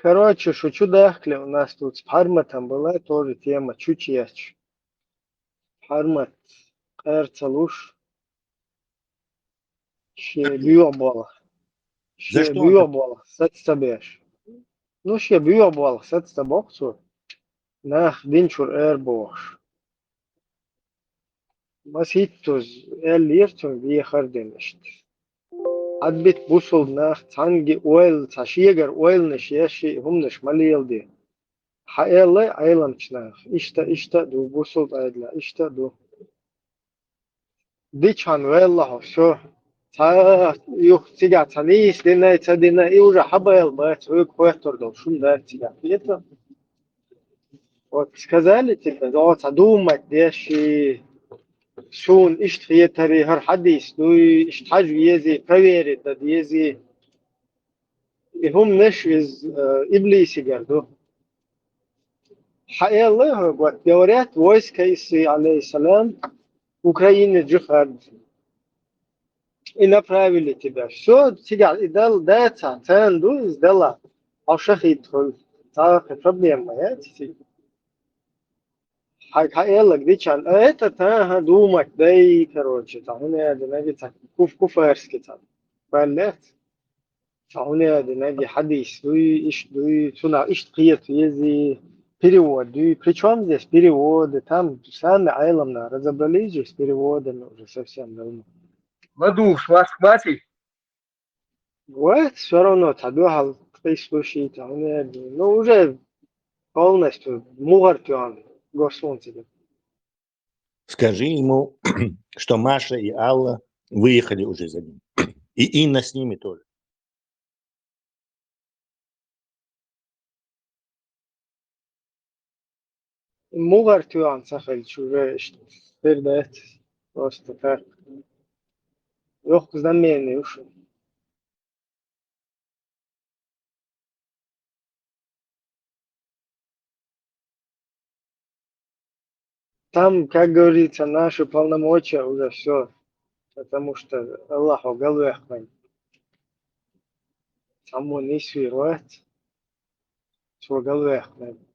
Короче, шучу дахли, у нас тут с Парматом была тоже тема чучияч. Пармат, Эрцалуш, За ще что? биобола. За Ще что он так? биобола, сетстабеш. Ну, ще биобола, сетстабоксу. Нах динчур эрбош. Бас хиттуз, лиртун виехарденешт. Адбит бусул нах цанги ойл, цашиегар ойл нешеши, хумнеш малиелди. Хаэллай айламчнах. Ишта ду бусул айдла, ишта ду. ديشان والله شو تا يخ تيجا تانيش دينا تدينا يوجا حبا يلبات ويك خويتر دو شو ده تيجا فيتا وكذلك ده تدوم ديشي شون إشت خيتري هر حديث دوي إشت حاج يزي كويري ده يزي هم نش إز إبليس يقردو حقيقة الله وقت دوريات ويس كيسي عليه السلام أوكرانيا جخد и направили тебя. Все, тебя и дал дата, ценду издала. А шахид твой. Так, проблема, яйца. Хайла, где чан. А это та думать, да и, короче, там, у меня, наги, так, куферский, там. Балет. У меня, наги, хадис, дуй, сюда, ишт ези, перевод, дуй. Причем здесь переводы, там, сами айломно разобрались же с переводами уже совсем давно. Ладуш, вас хватит? Вот, все равно, тогда слушай, ну, уже полностью мугартиан государство. Скажи ему, что Маша и Алла выехали уже за ним. И Инна с ними тоже. Мугартиан, сахаль, уже передает просто так. Yok знамение уж. Там, как говорится, наши полномочия уже все, потому что Аллах голове хватит. Само не свирает, свой голове хватит.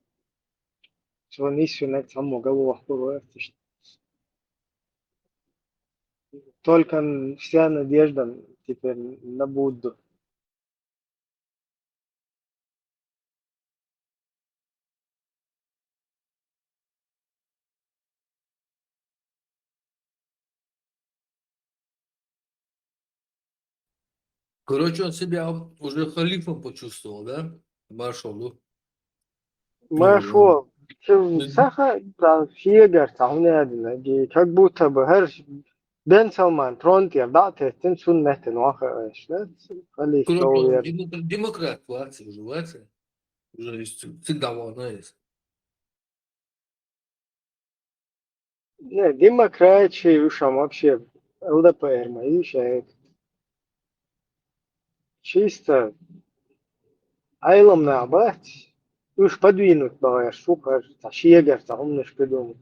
Свой не свинет, само голове хватит. Только вся надежда теперь на Будду. Короче, он себя уже халифом почувствовал, да? Маршал, Машу, саха, фигар, таунядина, как будто бы Бен Салман, Тронтир, да, тестин суннетин, ваха, халиф, короче, он уверен. демократ, власти, уже всегда волна есть. Не, демократия, ушам вообще, ЛДПР, мои шаек. Чисто, айлом на абать, уж подвинуть, бываешь, супер, ташигар, таумныш придумать.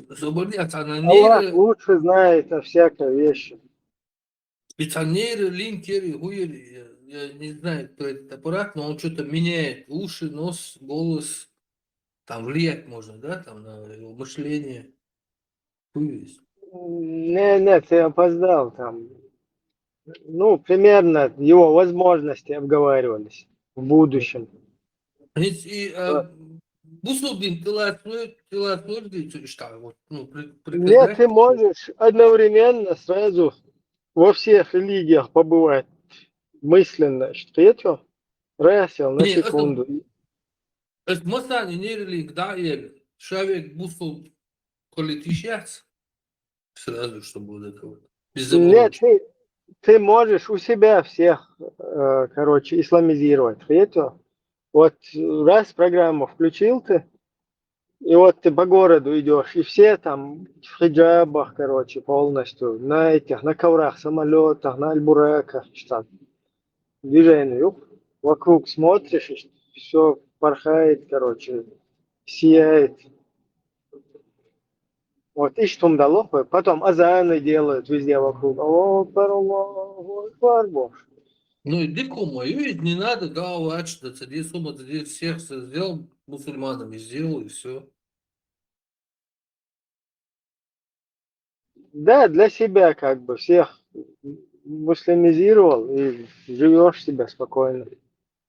Освободятся Аллах анонеры, лучше знает о всякой вещи. специонеры, линкеры, хуери, я не знаю, кто этот аппарат, но он что-то меняет уши, нос, голос, там влиять можно, да, там на его мышление. Хуй. Не, ты опоздал там. Ну, примерно его возможности обговаривались в будущем. Бусулбин, ты что, вот, ну, Нет, приказать? ты можешь одновременно сразу во всех религиях побывать мысленно. Что это? Расил на Не, секунду. это масани нейролинк, да, или человек бусул политический, сразу, чтобы вот это вот, без Нет, заморочек. ты можешь у себя всех, короче, исламизировать. Это вот раз программу включил ты, и вот ты по городу идешь, и все там в хиджабах, короче, полностью, на этих, на коврах, самолетах, на альбуреках, что движение, вокруг смотришь, и все порхает, короче, сияет. Вот, и что дало, потом азаны делают везде вокруг. Аллаху Акбар, Аллаху Акбар, Боже. Ну, иди мою, ведь не надо давать, что ты сумма, ты всех сделал мусульманами, сделал, и все. Да, для себя как бы всех муслимизировал и живешь себе спокойно.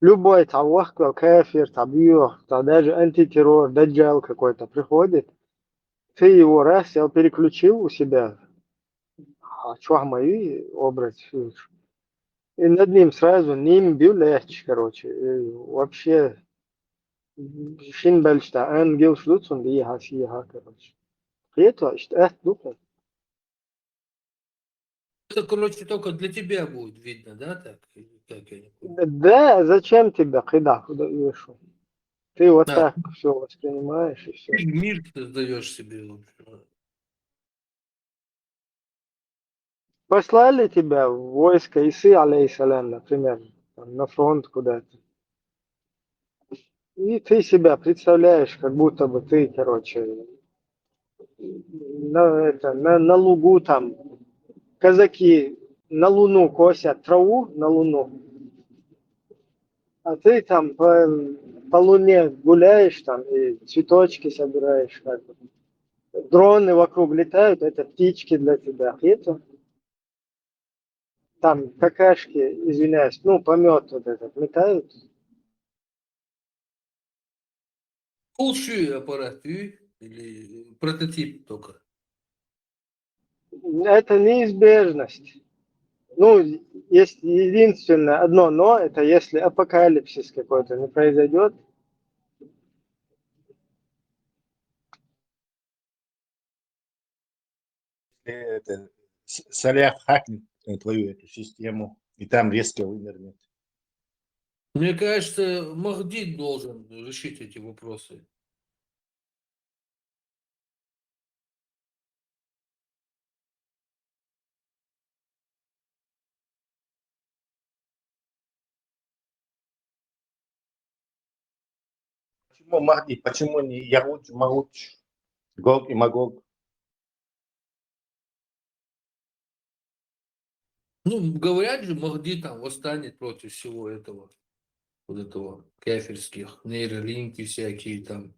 Любой тавахкал, кафир, табьюх, даже антитеррор, даджал какой-то приходит, ты его раз сел, переключил у себя, чуахмаи образ, и над ним сразу ним бил легче, короче. И вообще, шин бельшта, ангел шлюцун, и хасиха, короче. И это, духа. Это, короче, только для тебя будет видно, да, так? Или как я не понимаю. Да, зачем тебя куда даешь? Ты вот А, так все воспринимаешь и все. ты мир создаешь себе. В общем. Послали тебя в войско Исы, алейхиссалям, например, там, на фронт куда-то. И ты себя представляешь, как будто бы ты, короче, на лугу там казаки на луну косят траву, на луну, а ты там по луне гуляешь там и цветочки собираешь. Как бы. Дроны вокруг летают, это птички для тебя. И это там какашки, извиняюсь, ну, помет вот этот летают. Большой аппарат, или прототип только? Это неизбежность. Ну, есть единственное одно но, это если апокалипсис какой-то не произойдет. Это, Салях хакнет твою эту систему, и там резко вынырнет. Мне кажется, Махди должен решить эти вопросы. Почему Махди? Почему не Ягуч, Магуч, Гог и Магог? Ну, говорят же, Махди там восстанет против всего этого, вот этого кафирских, нейролинки всякие там,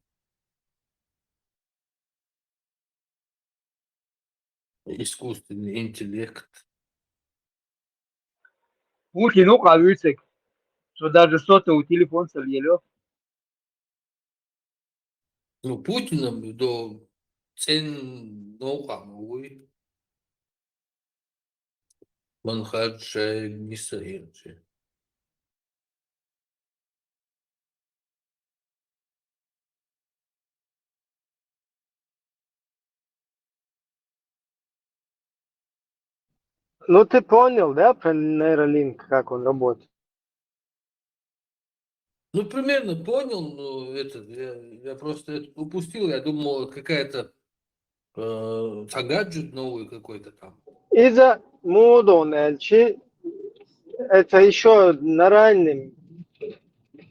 искусственный интеллект. Путин указывается, что даже сотовый телефон сольелё. Ну, Путиным до цен ноу-хау, Манхаджа Мисаирджи. Ну, ты понял, да, про нейролинк, как он работает? Ну, примерно понял, но это, я просто это упустил, я думал, какая-то гаджет новый какой-то там. Из-за Мудон Эльчи, это еще на раннем,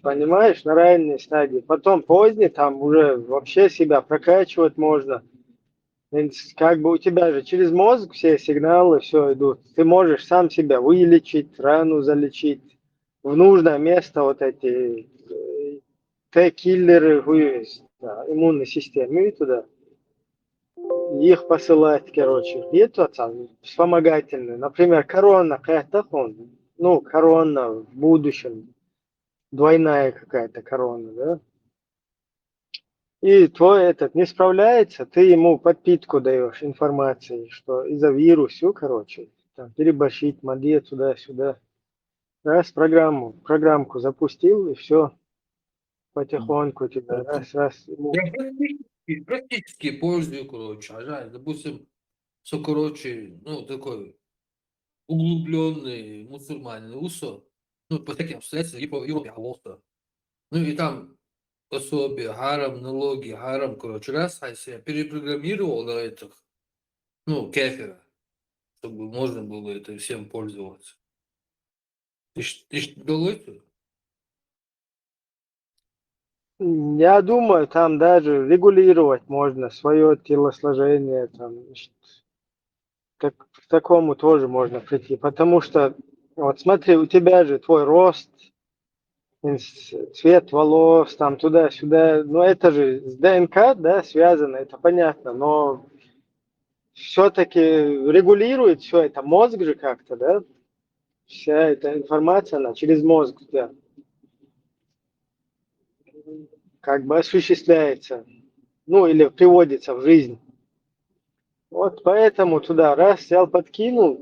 понимаешь, на ранней стадии. Потом поздней, там уже вообще себя прокачивать можно. Как бы у тебя же через мозг все сигналы все идут. Ты можешь сам себя вылечить, рану залечить. В нужное место вот эти Т-киллеры да, иммунной системы и туда. Их посылать, короче. И то там вспомогательные. Например, корона какая-то, ну, корона в будущем. Двойная какая-то корона, да? И твой этот не справляется, ты ему подпитку даешь информацией, что из-за вирусу, короче, там, переборщить, моде туда-сюда. Раз программку запустил, и все, потихоньку тебя, раз, ему. Я практически пользую, короче, допустим, все, короче, ну, такой углубленный мусульманин усо, ну, по таким обстоятельствам, и по Европе, ну, и там пособие, харам, налоги, харам, короче, раз, а если я перепрограммировал на этих, ну, кефира, чтобы можно было это всем пользоваться. Ты ж дал это? Я думаю, там даже регулировать можно свое телосложение, там, к такому тоже можно прийти, потому что Вот смотри, у тебя же твой рост, цвет волос, там туда-сюда, но это же с ДНК, да, связано, это понятно, но все-таки регулирует все это мозг же как-то, да, вся эта информация, она через мозг у тебя как бы осуществляется, ну или приводится в жизнь. Вот поэтому туда раз взял, подкинул,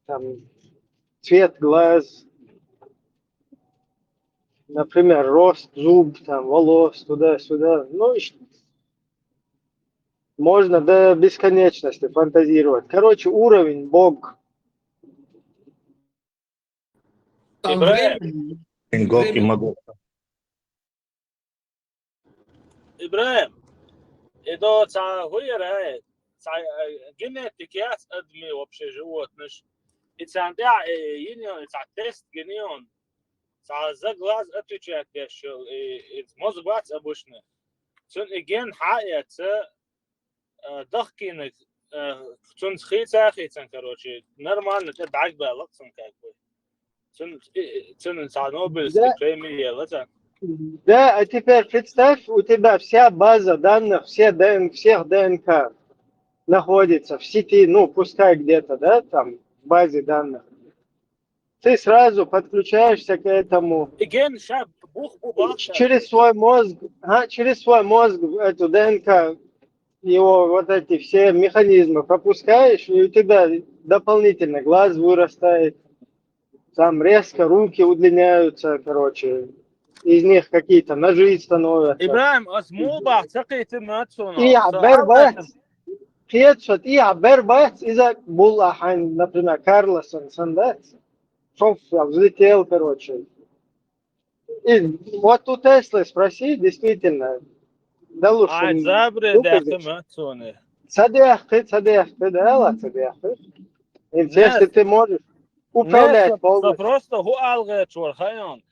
там, цвет глаз, например, рост зуб, там, волос, туда-сюда. Ну, можно до бесконечности фантазировать. Короче, уровень Бог. Там Ибраим, время, Гог и время. Магог. Ибраим, это хуя генетикас адми вообще животных. И цанда юнион, тест генион. За глаз отвечает еще, и мозг бац обычно. Цун igen حقيقة ضخكينك цун خيتن короче нормально ты так балаксан как бы цун Нобелевской Да, премии лата. да, а теперь представь, у тебя вся база данных, всех ДНК находится в сети, ну, пускай где-то, да, там, в базе данных. Ты сразу подключаешься к этому Igen шаб бух бубахта. через свой мозг эту ДНК, его вот эти все механизмы пропускаешь, и у тебя дополнительно глаз вырастает, там резко руки удлиняются, короче, из них какие-то ножи становятся. إبراهيم مو بعتقد И تماتسونا Абербац, Пьетшот, и Абербац, из-за Буллахан, например, Карлосон, Сандец, взлетел, короче. И вот у Теслы спроси, действительно, да лучше عاد زابر глупо ده здесь. تماتسونا Садех, да, ладно, садех. Если ناس ты можешь ناس управлять полностью. просто هو ألغى شو خيان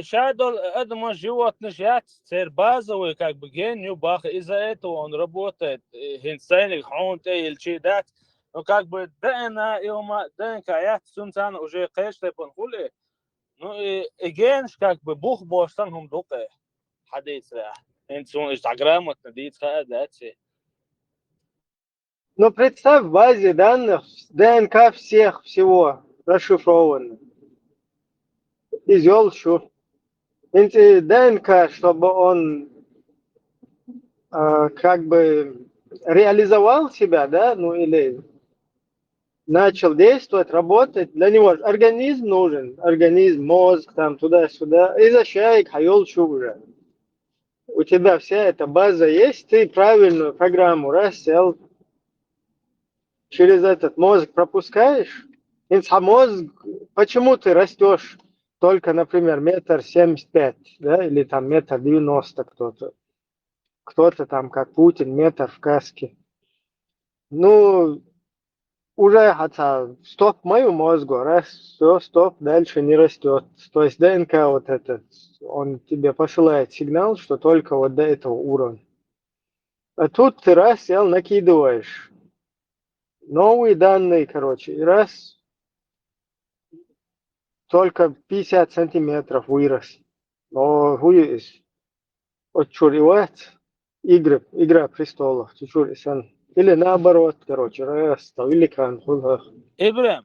شادول أدم живот нажать цер базовый как бы гению бах из-за этого он работает хинстейник хонт или чидат но как бы ДНК يوم ДНК я сунтан уже конечно понхули ну и генш как бы бух бостан хум дуке حديث راح انت شو انستغرام وتديت خداتي Но представь, в базе данных ДНК всего расшифровано. Изел щур. ДНК, чтобы он как бы реализовал себя, да, ну или начал действовать, работать, для него организм нужен, организм, мозг, там, туда-сюда, и защаик, хайол уже. У тебя вся эта база есть, ты правильную программу рассел, через этот мозг пропускаешь, и мозг, почему ты растешь только, например, 1,75 м, да, или там 1,90 м кто-то. Кто-то там, как Путин, метр в каске. Ну, уже стоп мою мозгу, раз, все, стоп, дальше не растет. То есть ДНК вот этот, он тебе посылает сигнал, что только вот до этого уровня. А тут ты раз сел, накидываешь новые данные, короче, и раз, только 50 сантиметров вырос. Но вырос, вот чуривать, Игра престолов, чуть-чуть, или наоборот, короче, раз, великан, худах. ابراهيم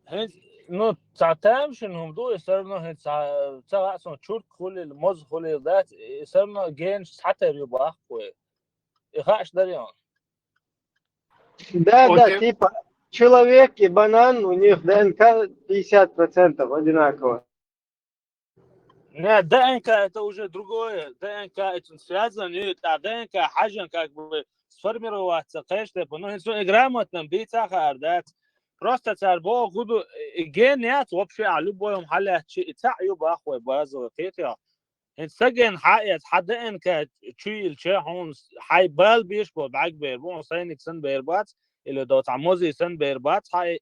هنس نو تعتام شنهم دو يصيرنا هنس تاع سون شورت كل الموز كل ذات يصيرنا جين حتى يبقى أخوي يخاش دريان Да, Вот да, типа человек и банан, у них ДНК 50% одинаково. не ДНК это уже другое ДНК это связано нет а ДНК حاجة как бы сформироваться конечно но هنس грамотно бить ардат просто царь бог гуду гениат вообще على любой محل شيء تاع يبقى أخوي بازو كيتيا انسجن حقيقة حد ان كانت تشيل شيء هون حي بال بيشبه بعك بيربون صينك سن بيربات اللي دوت عموزي سن بيربات حي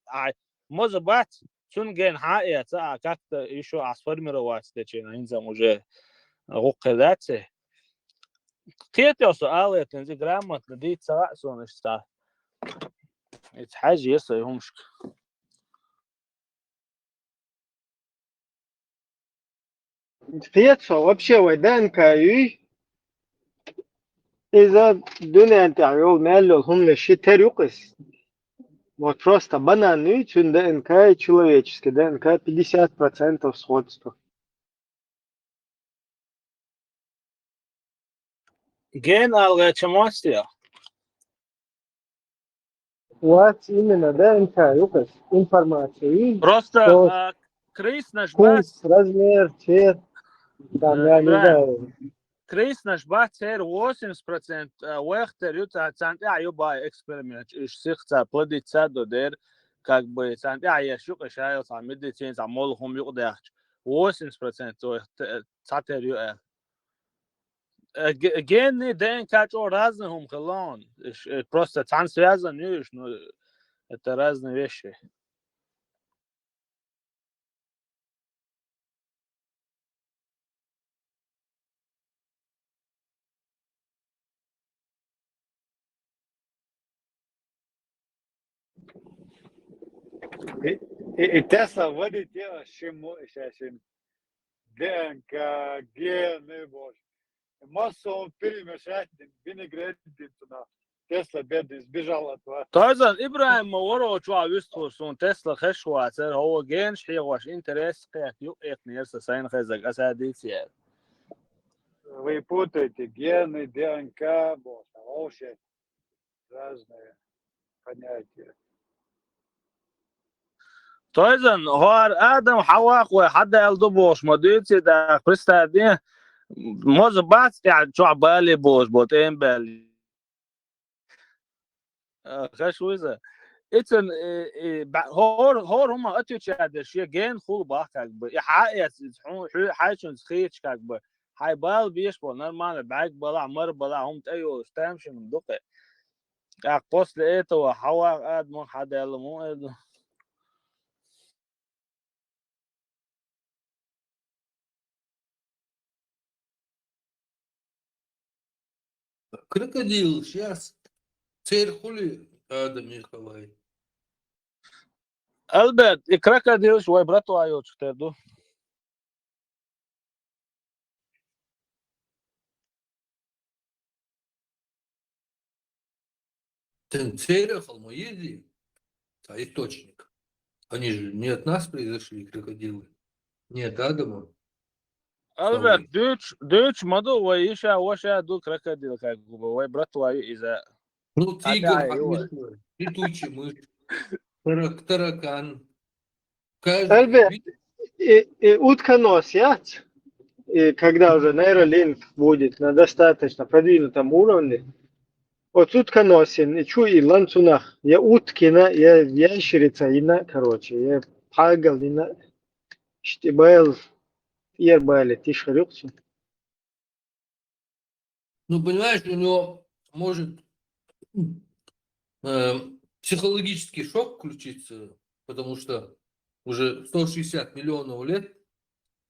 موزبات سنجن حقيقة تا كاكت يشو عصفر مروات تشين انزا موجه غوق ذاته كيت يا سؤال تنزي جرامة نديت سواء سونش تا حاجة يسا يهمش Фецо вообще вой ДНК юй. إذا الدنيا أنت عيول مالو هم لشي ترюкас. Вот просто бананы, ДНК человеческий, ДНК 50% сходства. Ген алгачамостия. Вот именно ДНК, ЮКАС, информация. И Просто что Крис наш бац, вкус, размер, цвет, там, я не Ибраим, знаю. Крис наш бац ir 80% вехтер юта цантя юба эксперимент иш сихца плодит садо дер как бы цантя я шука шайл сам медицин сам мол хом юдах 80% цатер ю гены ДНК то разные хом халон просто цан связаны но это разные вещи. И Тесла вводит дело, сейчас ДНК, гены, боже. Массово перемешать, винегрет, Тесла бедный сбежал от вас. طبعا ابراهيم ورو شو عويستوس un Tesla خشواتر هو جين شي واش انترست قيت يقيت نيرس سين خزق اساديتي Вы путаете гены, ДНК, боже, вообще разные понятия. طبعا هو ادم حواق وحد يلدبوش مديتي دا كريستا دي موز بات يعني شو عبالي بوش بوتين بالي خشويزه اتن هور هما اتيوش هذا الشيء جين خول باكك بحقيقة حاجة سخيتش كك هاي بال بيش بو نورمال بعد بلا مر بلا هم تأيو استمشي من دقة كاك بوست لقيته وحوا قاد مو حدا يلا مو قادو Крокодил, сейчас. Цель хули, Адам Николай. البت كراكاديل شوي براتو ايو تشتردو Цель холмоеди, а источник. Они же не от нас произошли, крокодилы. Не от Адама. البت دوتش مدو ويشا وشا دو كراكاديل كاك وي براتو ايو اذا Ну, тигр, هذا ايوه летучий мышь, таракан. Каждый Альберт, вид. и утконос, я? И когда уже нейролинк будет на достаточно продвинутом уровне, вот утконосин, и чу и ланцунах, я уткина, я ящерица, ина, короче, я пагал, ина, штибайл, ербали, тишарюксу. Ну, понимаешь, у него может психологический шок включиться, потому что уже 160 миллионов лет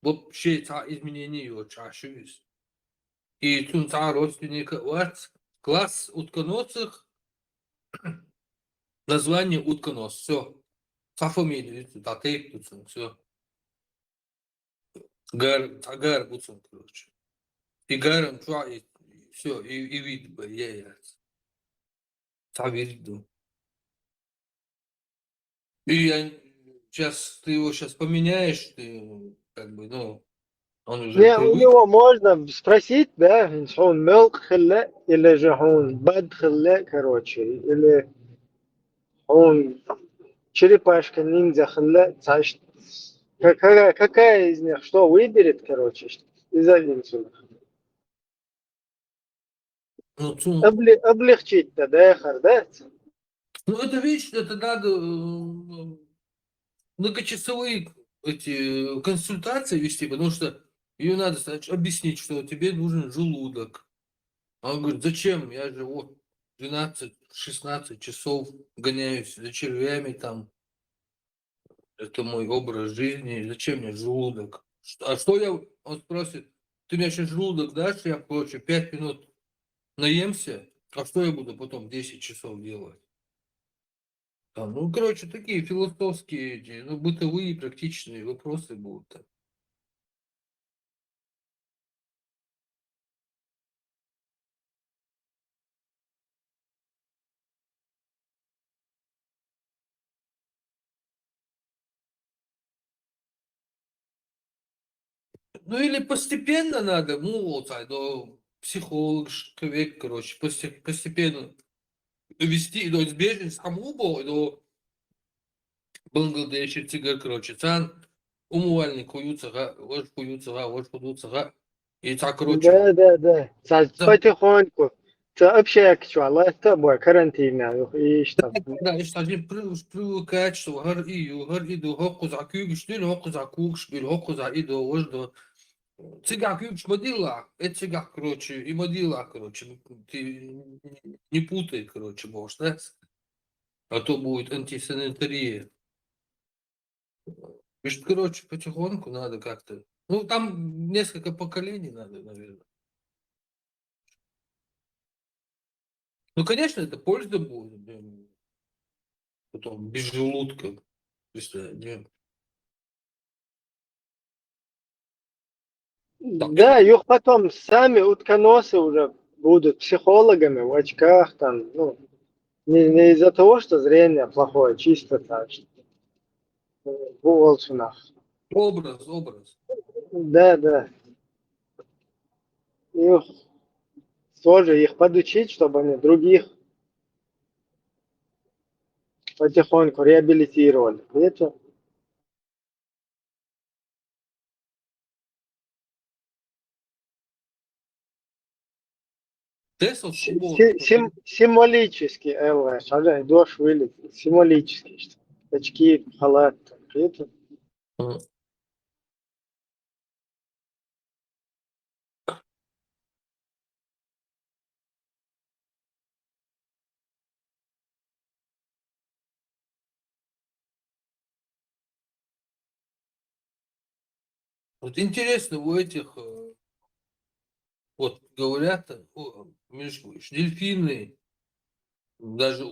вообще изменения его чаще есть. И цунца родственник класс утконосых, название утконос, все. Со фамилией, татейк, все. Гар, буцун, короче. И гаром, все, и вид бы, яйца. Виду. И сейчас ты его сейчас поменяешь, ты как бы, ну, он уже Не, у привык. него можно спросить, да, он мелк хилля, или же он бад хилля, короче, или он черепашка ниндзя хилля, какая из них что выберет, короче, из инсулина. Ну, Облегчить-то, да, да? ну, это вечно, это надо многочасовые эти консультации вести, потому что ее надо объяснить, что тебе нужен желудок. А он говорит, зачем? Я же вот 12-16 часов гоняюсь за червями там. Это мой образ жизни. Зачем мне желудок? А что я... Он спросит, ты мне сейчас желудок дашь? Я, короче, 5 минут наемся. А что я буду потом 10 часов делать? Ну, короче, такие философские, ну, бытовые, практичные вопросы будут. Ну или постепенно надо, ну вот, до психолог, человек, короче, постепенно вести до избежать самого, до Бангладеш, тигр, короче, цан, умывальник хуются, вот худутся, и так, короче, Да. да, Потихоньку. Общак, что, это бой, карантин, и что. да, и что один привыкать, что гар иду, хоку за кюгш, дил, хоку за кукш, бил, хоку за иду, вождо. Цыгак кюгш модила, это цыгак, короче, и модила, короче, ну, ты не путай, короче, можешь, да? А то будет антисанитария. Видишь, короче, потихоньку надо как-то. Ну, там несколько поколений надо, наверное. Ну, конечно, это польза будет. Блин. Потом без желудка. Представляешь, так, Да, их потом сами утконосы уже будут психологами в очках, там, ну, не из-за того, что зрение плохое, чисто так, что в волчинах. образ. Да. Их тоже их подучить, чтобы они других потихоньку реабилитировали. Видите? Тесла в субботу. Символически, Элла, шага, идешь вылет, символически, что очки, халат, видите? Ага. Вот интересно, у этих, вот говорят, Мишка, дельфины, даже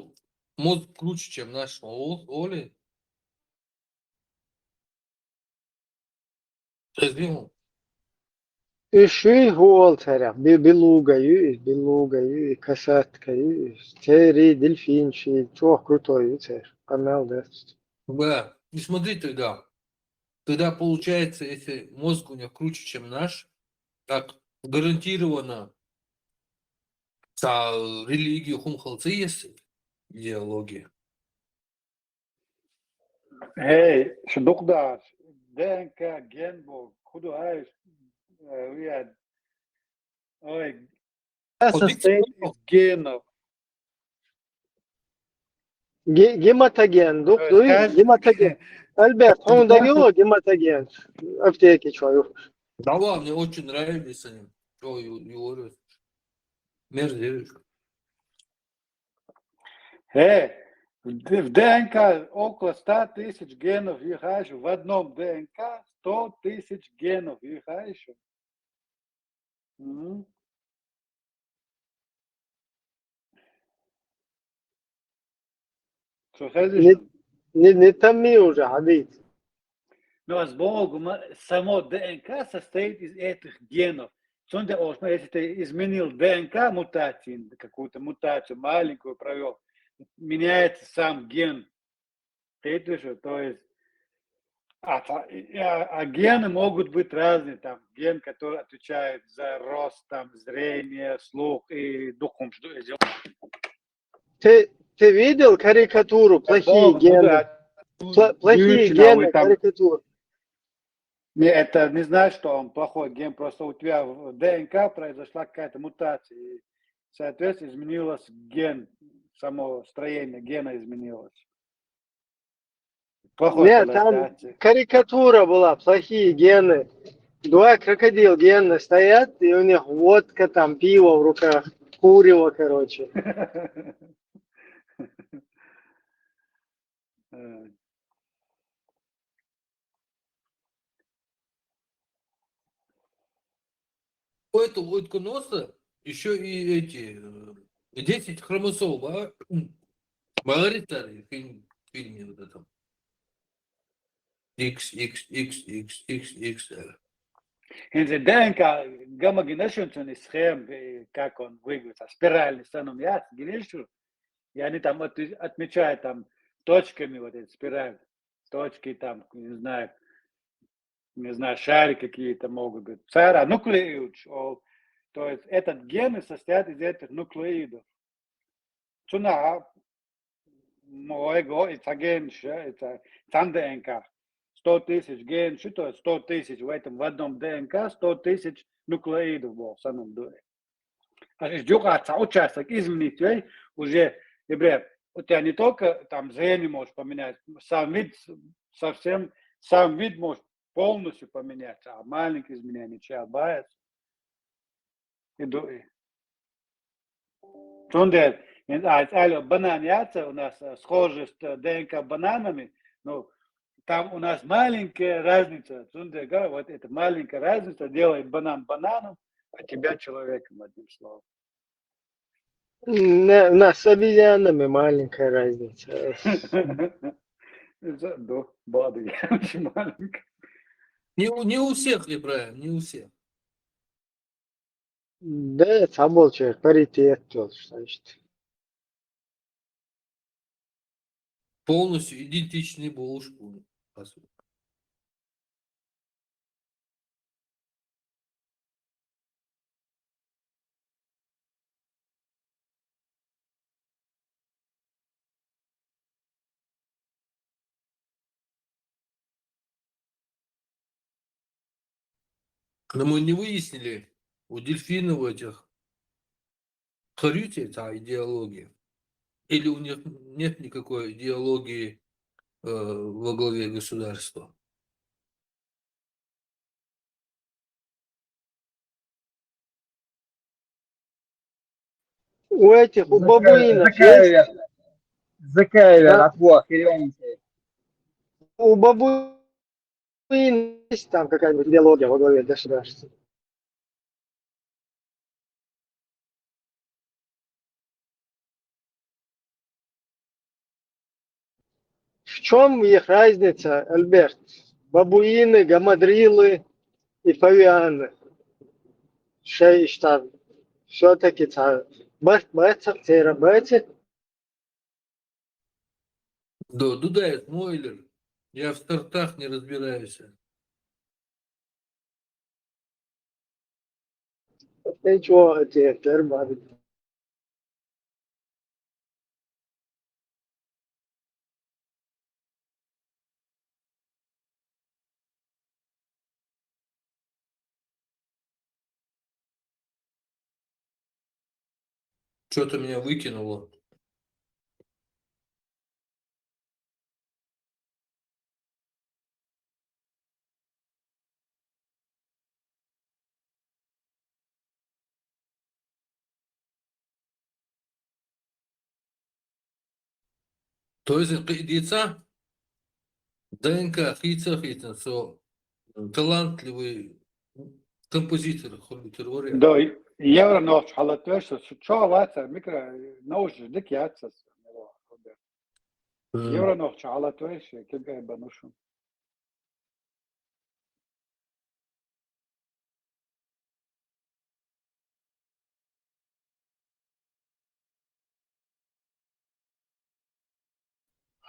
мозг круче, чем наш Оли. Разве Üşü gol taraf, белугаю, касаткаю, тери, дельфинчи, çok крутой, канал, да. Да, и смотри тогда получается, если мозг у них круче, чем наш, так гарантированно за религию хумхалцы есть идеология. Hey, Shadukdash, DNK, Genbo, Kudu Aish, we had, ой, состоит из генов. Гематоген, То есть каждый... гематоген. Альберт, он дает гематоген. Аптеки, что? Да ладно, мне очень нравились они. Ой, Юрий, мерзавец. Hey, в ДНК около 100 тысяч генов их еще. В одном ДНК 100 тысяч генов их еще. Что ходишь? Не томи уже, Адит. Но с Богом само ДНК состоит из этих генов. Если ты изменил ДНК мутацию, какую-то мутацию маленькую провел, меняется сам ген. То есть, гены могут быть разные. Там ген, который отвечает за рост, там, зрение, слух и духом. Ты видел карикатуру? Плохие гены. Плохие гены, карикатуру. Не, это не значит, что он плохой ген, просто у тебя в ДНК произошла какая-то мутация, и, соответственно, изменилось ген, само строение гена изменилось. Плохой Нет, там карикатура была, плохие гены. Два крокодил гены стоят, и у них водка, там, пиво в руках, курево, короче. У этого утконоса еще и эти 10 хромосом, а? Маритали в фильме вот этом. XXXXXXL. Если ДНК гомогенation схем, как он выглядит, спиральный станомиат, гелешу, и они там отмечают там точками вот эти спираль, точки там, не знаю, не знаю, шарики какие-то могут быть. Цара, нуклеид. То есть этот гены состоят из этих нуклеидов. Цуна, моего, это ген, это там ДНК. 100 тысяч ген, что 100 тысяч в одном ДНК, 100 тысяч нуклеидов было в самом деле. А если участок изменить, уже, ребят, у тебя не только там зрение можешь поменять, сам вид совсем, сам вид может полностью поменяться, а маленькие изменения чья бывает. Банан яйца у нас схожи с ДНК бананами, но там у нас маленькая разница. Вот эта маленькая разница делает банан бананом, а тебя человеком, одним словом. У нас с обезьянами маленькая разница. Да, бада, я очень маленькая. Не у всех, Ибраим, не у всех. Да, забыл, что паритет тоже, значит. Полностью идентичный булушку. По сути. Но мы не выяснили у дельфинов этих харюте та идеология. Или у них нет никакой идеологии во главе государства. У этих, у бабуинов есть, Закаевер, да, отвод, херенитесь. у бабуинов есть там какая-нибудь идеология во главе государства. В чем их разница, Альберт? Бабуины, гамадрилы и павианы. Что все-таки бэцер, Да, Дудаев, Мойлер. Я в стартах не разбираюсь. ничего, эти тербады. Что-то меня выкинуло. То есть яйца ДНК хитса, что талантливый композитор, хоббитер. Да, евро нож халатвеш, что ваца, микро нож дик яцас. Евро нож халатвеш, кега банушу.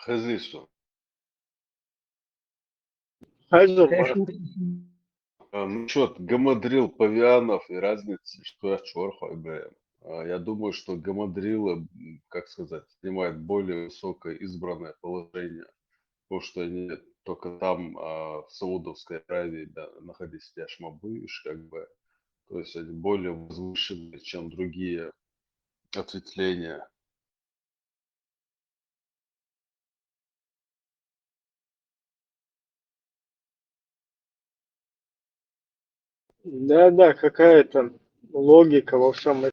Хазису. Хайзур, Насчет гамадрил, павианов и разницы, что я чорхаю, бля. Я думаю, что гамадрилы, как сказать, занимают более высокое избранное положение, потому что они только там, в Саудовской Аравии, да, находились яшмабыш, как бы, то есть они более возвышенные, чем другие ответвления. да, какая-то логика во всем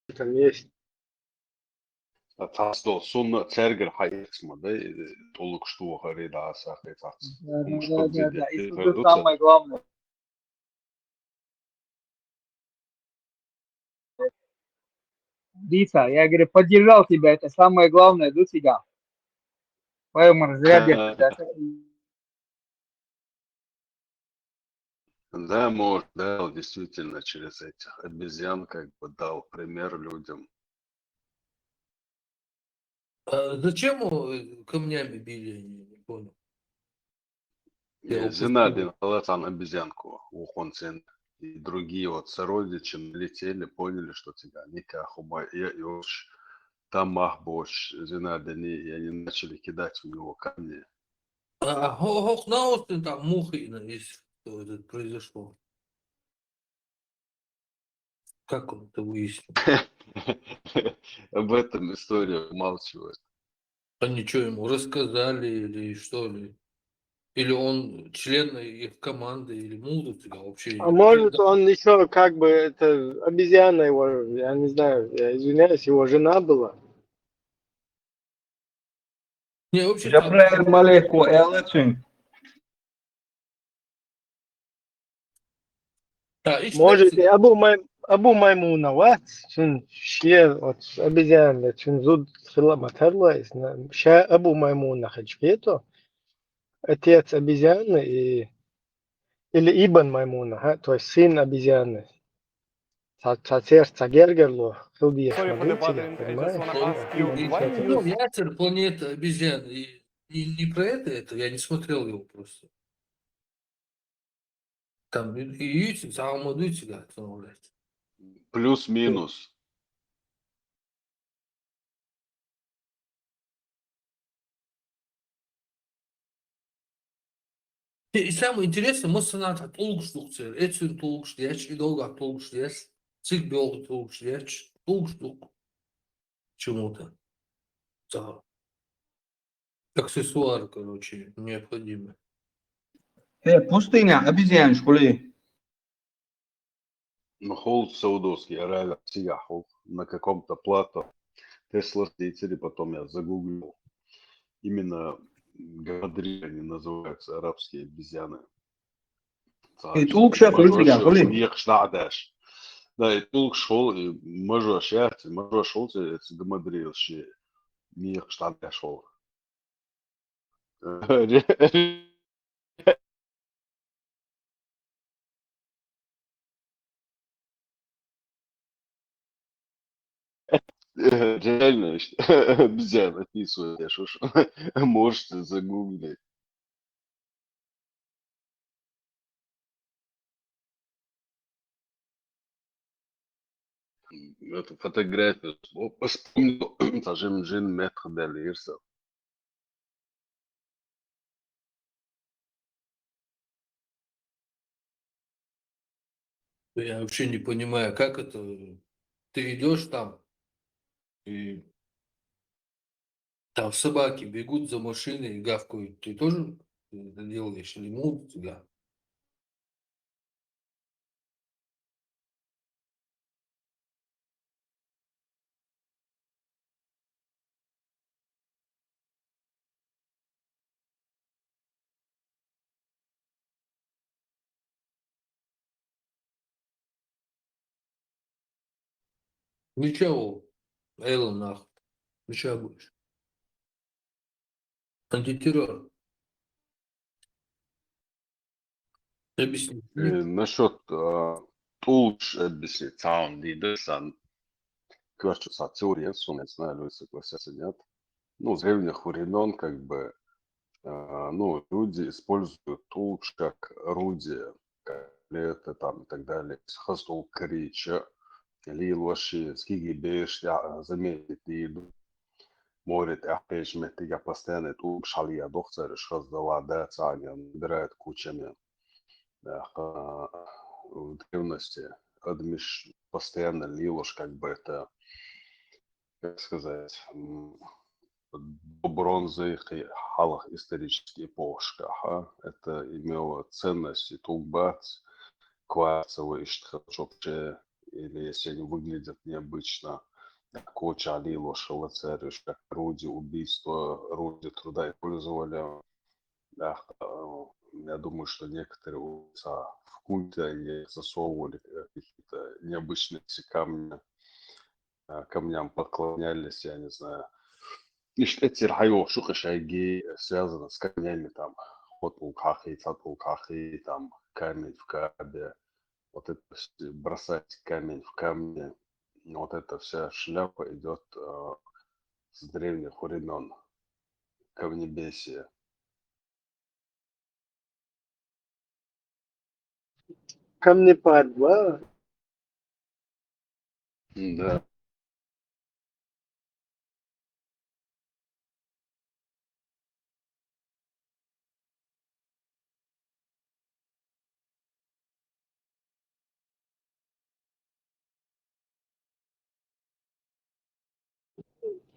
этом есть. Tasto sunna terger hayetsma da толук что харида асахе тац. Потому что Да. И где тут вернуться. самое главное. Дица, я говорю, поддержал тебя, это самое главное, до тебя. Поэтому зря держаться. Да, может, да, действительно через этих обезьян как бы дал пример людям. А зачем камнями били, я не понял. Я упустил. Зинадин Халасан обезьянку Ухонсен и другие вот сородичи налетели, поняли, что тебя никакого и уж там бош Зинадини, и они начали кидать в него камни. Хохнаустин там Мухина, если что это произошло. Как он это выяснил? Об этом история умалчивает. Они что, ему рассказали или что ли? Или он член их команды, или мудрость, я вообще А может он еще как бы, это обезьяна его, я не знаю, я извиняюсь, его жена была. Не, вообще там... Žaprēr malieko elečin. Да, и Может, читайте. Абу Маймуна, вот, чун шье, вот, обезьяна, чун зуд хила матерлайс, ша Абу Маймуна хачпето, отец обезьяны или Ибн Маймуна, то есть сын обезьяны. Сердце Гергерло, хилдиеш мадуцига, понимаешь? Ну, Яцер, планета обезьян. И не про это, я не смотрел его просто. Там и Ютик, самому Дутига, блядь. Плюс-минус. И самое интересное, мы санат толкштукцер, этим толкштяч, и долго толкштяч, цик долго толкштяч, толкштук. Чему-то. Да. Аксессуар, короче, необходимый. Pustīnā обезьян школе. Ну, холд Саудовский, Аравия, Сигахов, на каком-то плато. Тесла или потом я загуглил. Именно Гадри они называются, арабские обезьяны. Tulk šā līdzīgā školī. Смех штадаш. Да, и толк шел, и мажо шел, это гамадрил, что смех штадаш шел. Реально, обезьян описываешь, уж можете загуглить. Эту фотографию вспомнил, скажем, Джин Метр Делирса. Я вообще не понимаю, как это... Ты идешь там, и там собаки бегут за машиной и гавкают. Ты тоже это делаешь или мут тебя? Ничего, Эйлон нахуй. Ничего будешь. Антитеррор. Объясни. Насчет Тулч объяснить, саунд сан кварту Сацуриенсу, не знаю, люди согласятся, нет. Ну, с древних времен, как бы, ну, люди используют Тулч как орудие, как лето там и так далее. Хастул крича, лилоши, скиги беш, заметить не иду. Морит ахпеш метига постоянно Тулч шалия дохцер, шаздала дэца, они набирают кучами. В древности Адмиш постоянно лилош, как бы это, как сказать, до бронзы и халах исторических эпохах. Это имело ценность и тулбац, кварцевый штхачопче, или если они выглядят необычно, коча лилош, лацериш, как орудие убийства, орудие труда использовали. Я думаю, что некоторые в культе они засовывали какие-то необычные камни, камням поклонялись, я не знаю. И эти районы, шухашайги, связаны с камнями, там, хотулкахи, цатулкахи, там, камень в кабе, вот это бросать камень в камни, вот эта вся шляпа идет с древних времен Камнебесия. Камнепад, да? Да.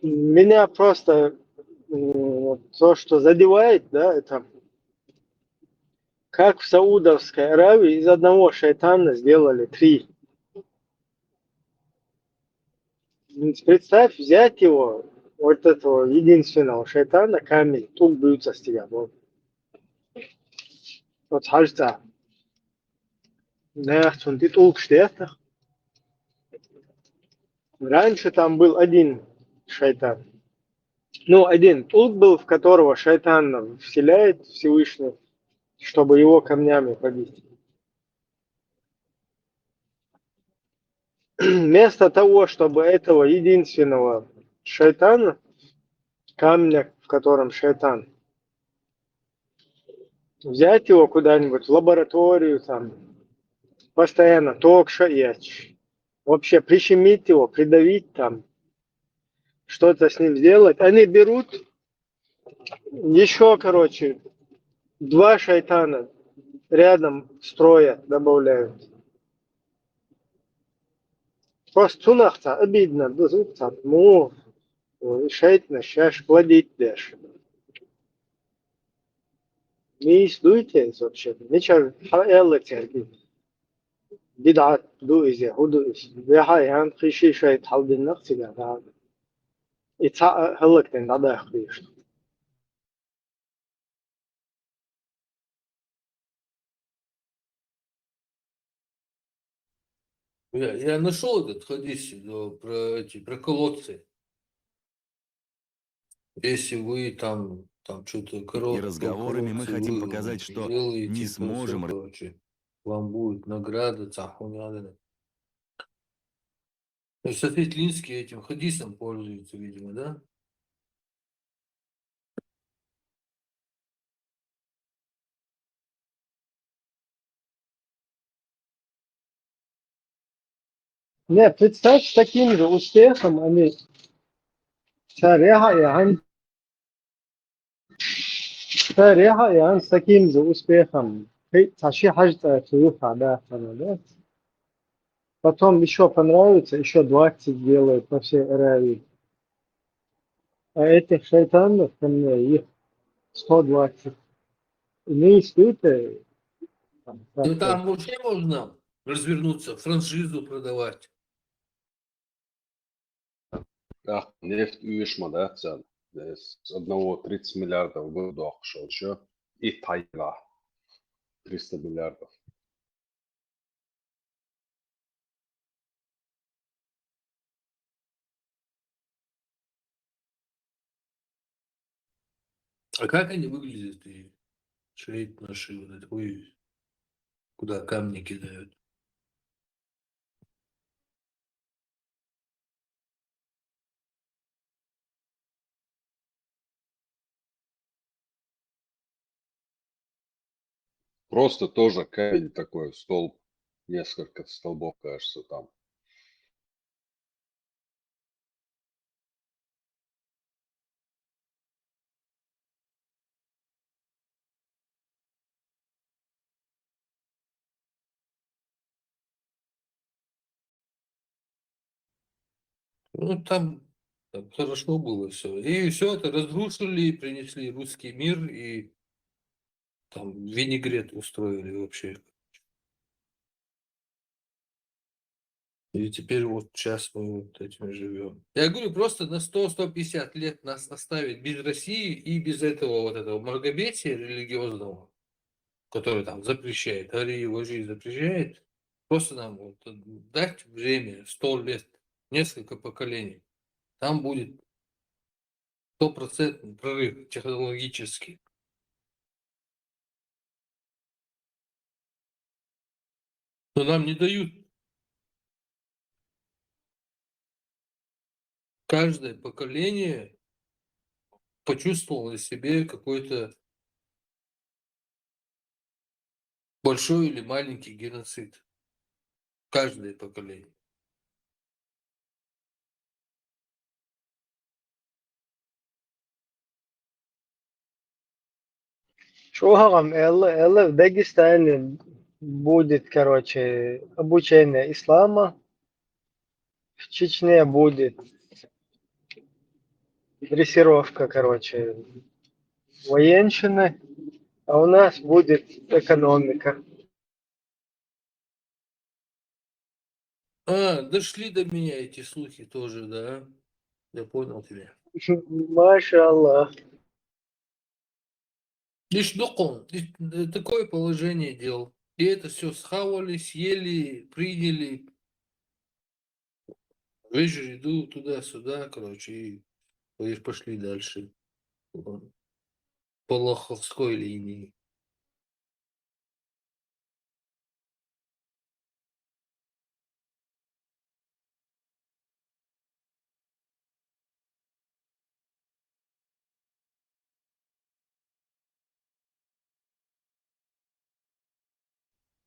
Меня просто то, что задевает, да, это как в Саудовской Аравии из одного шайтана сделали 3. Представь, взять его, вот этого единственного шайтана, камень, тук бьются с тебя. Вот хажта. Да, ты тук штех. Раньше там был один шайтан. Ну, один тук был, в которого шайтан вселяет Всевышний, чтобы его камнями побить. Вместо того, чтобы этого единственного шайтана, камня, в котором шайтан, взять его куда-нибудь в лабораторию, там, постоянно ток шаять, вообще прищемить его, придавить там, что-то с ним сделать. Они берут еще, короче, 2 шайтана рядом строя добавляют. Просто сунахта обидно, да звук-то, ну, шайтна, сейчас плодить дашь. Не издуйтесь вообще. Ничего, хаэлла терпи. Бидат, дуизе, худуис. Вяхай, хан, хиши шайт халдин нахтига, да. И ца хэллэктен, да, да, хриш. Я нашел этот хадис про колодцы. Если вы там что-то И разговорами мы хотим показать, что не сможем... короче, вам будет награда, цахуняда. То есть Софит Линский этим хадисом пользуется, видимо, да? Не, представь, с таким же успехом они царя Иоанн с таким же успехом тащи хажта туюха, да. Потом еще понравится, еще 20 делают по всей Аравии. А этих шайтанов ко мне их 120. Не испытывай. Ну там вообще можно развернуться, франшизу продавать. Ах, нефть uyushma да, sen. С одного 30 миллиардов в год шел еще. И тайга 300 миллиардов. А как они выглядят? И шейт наши вот это, ой, куда камни кидают? Просто тоже камень такой, столб. Несколько столбов, кажется, там. Ну там хорошо было все. И все это разрушили, принесли русский мир и там винегрет устроили вообще. И теперь вот сейчас мы вот этим живем. Я говорю, просто на 100-150 лет нас оставить без России и без этого мракобесия религиозного, который там запрещает, Гори Ложи запрещает. Просто нам вот дать время, 100 лет, несколько поколений. Там будет 100% прорыв технологический. Но нам не дают. каждое поколение почувствовало в себе какой-то большой или маленький геноцид. Каждое поколение. Шугам, Элла в Дагестане будет, короче, обучение ислама, в Чечне будет дрессировка, короче, военщины, а у нас будет экономика. Дошли до меня эти слухи тоже, да. Я понял тебя. Маша Аллах. Лишь докон, такое положение дел. И это все схавали, съели, приняли. Вечер иду туда-сюда, короче, и пошли дальше. По Лоховской линии.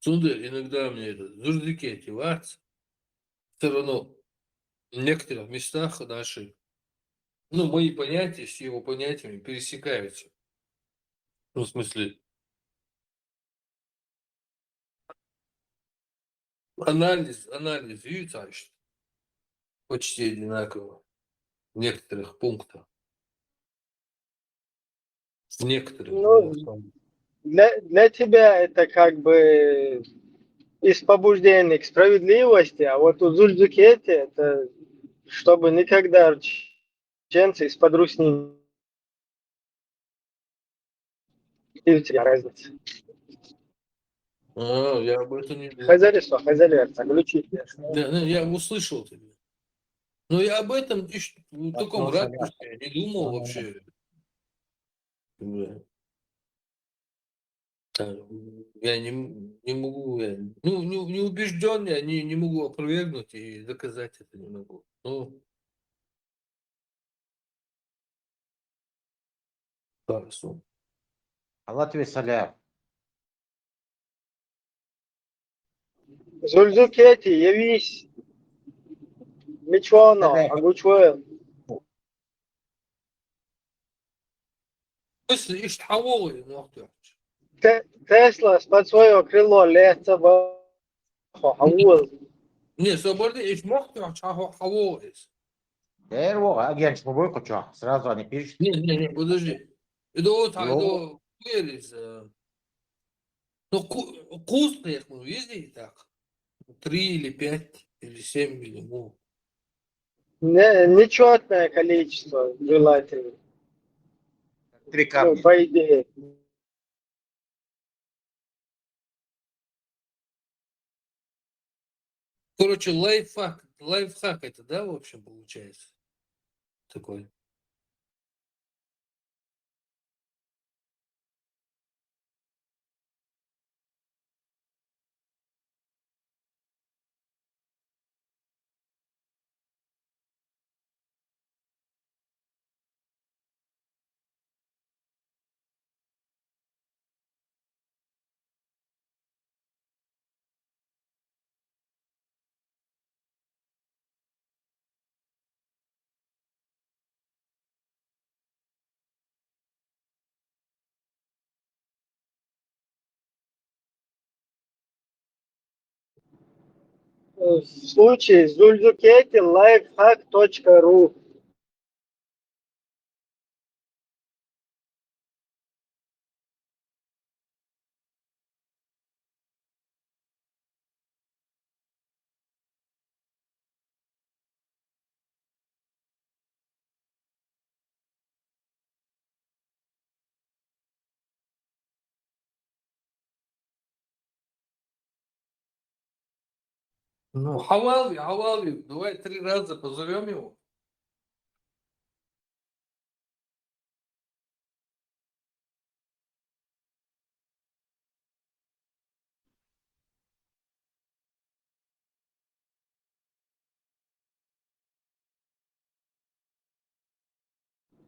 Сударь, иногда мне это дождики одеваться. Все равно в некоторых местах наши, ну, мои понятия с его понятиями пересекаются. Ну, в смысле, анализ видите, почти одинаково в некоторых пунктах. В некоторых. не во Ну, всем. для тебя это как бы из побуждений к справедливости, а вот у Зульдукети это чтобы никогда чеченцы из-под Русни и у тебя разница. Я об этом не думал. Хазаристо, хазарец, оглючить. Я услышал тебя. Но я об этом в таком ракурсе не думал вообще. Да. Я не могу, ну, не убежден, я не могу опровергнуть и доказать это не могу. Ну, хорошо. Латвия соляр. Зульдукети, явись. Мичоно, Агучуэл. Если иштхаволы, нахуй. Тесла под свое крыло лето Хауэл. Не, соборды, махту, хаволы. Агент Мубойкуча. Сразу они пишут. Не, подожди. Это вот, Его- это, ну, вкусные, мы видели так. 3 или 5 или 7 миллионов. Нечетное количество желательно. 3 Ну, камня. по идее. Короче, лайфхак это, да, в общем, получается? Такой. В случае с Зульдукети lifehack.ru. Ну, Хавалви, давай 3 раза позовем его.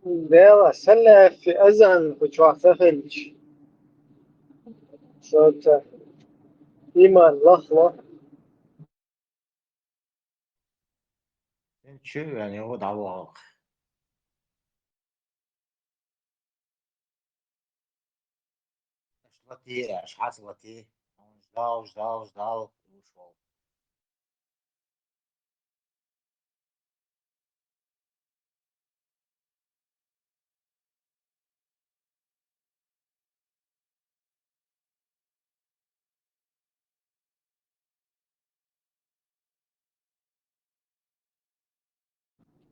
Дела, салафи, азан, почвах сахельч. Что-то, иман, лахла. شو يعني هو دعوة شلتي أشحال شلتي جدال وشو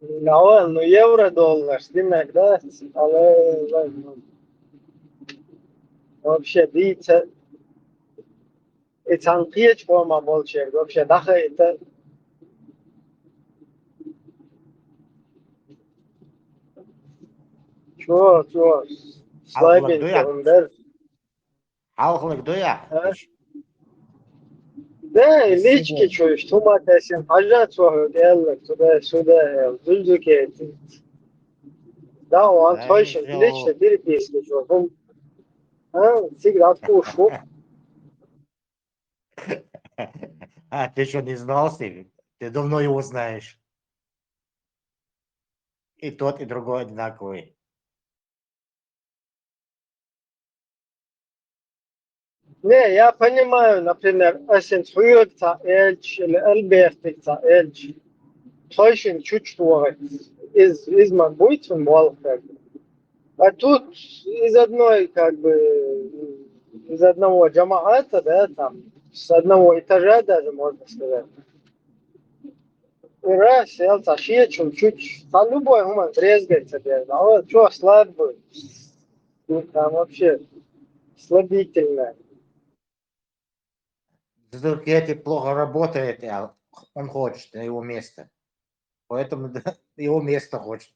Lavon, ну евро-доллар, demek да? Але, вообще, дивіться, і цанкієч форма молчек, вообще, даха это, чё, Halkılık слабенький duyak. он, да? Halkılık duyak. А? Да, и лички Сидим. чуешь, туматесин, ажа цоху, делок, туда-сюда, зульзуке, да, он Да, не точно, лично сделал. переписки, чё, он, всегда кушу. А, ты что, не знал, Стив? Ты давно его знаешь. И тот, и другой одинаковый. Не, я понимаю, например, Эссенсфюрца Эльч или Эльбертица Эльч, точно чуть-чуть из Магбуйцу Молхер. А тут из одной, как бы, из одного джамаата, да, там, с одного этажа даже, можно сказать. И раз, я тащил чуть-чуть, там любой гуман брезгается, а вот что слабый, ну, там вообще слабительное. Зазеркетти плохо работает, а он хочет на его место. Поэтому да, его место хочет.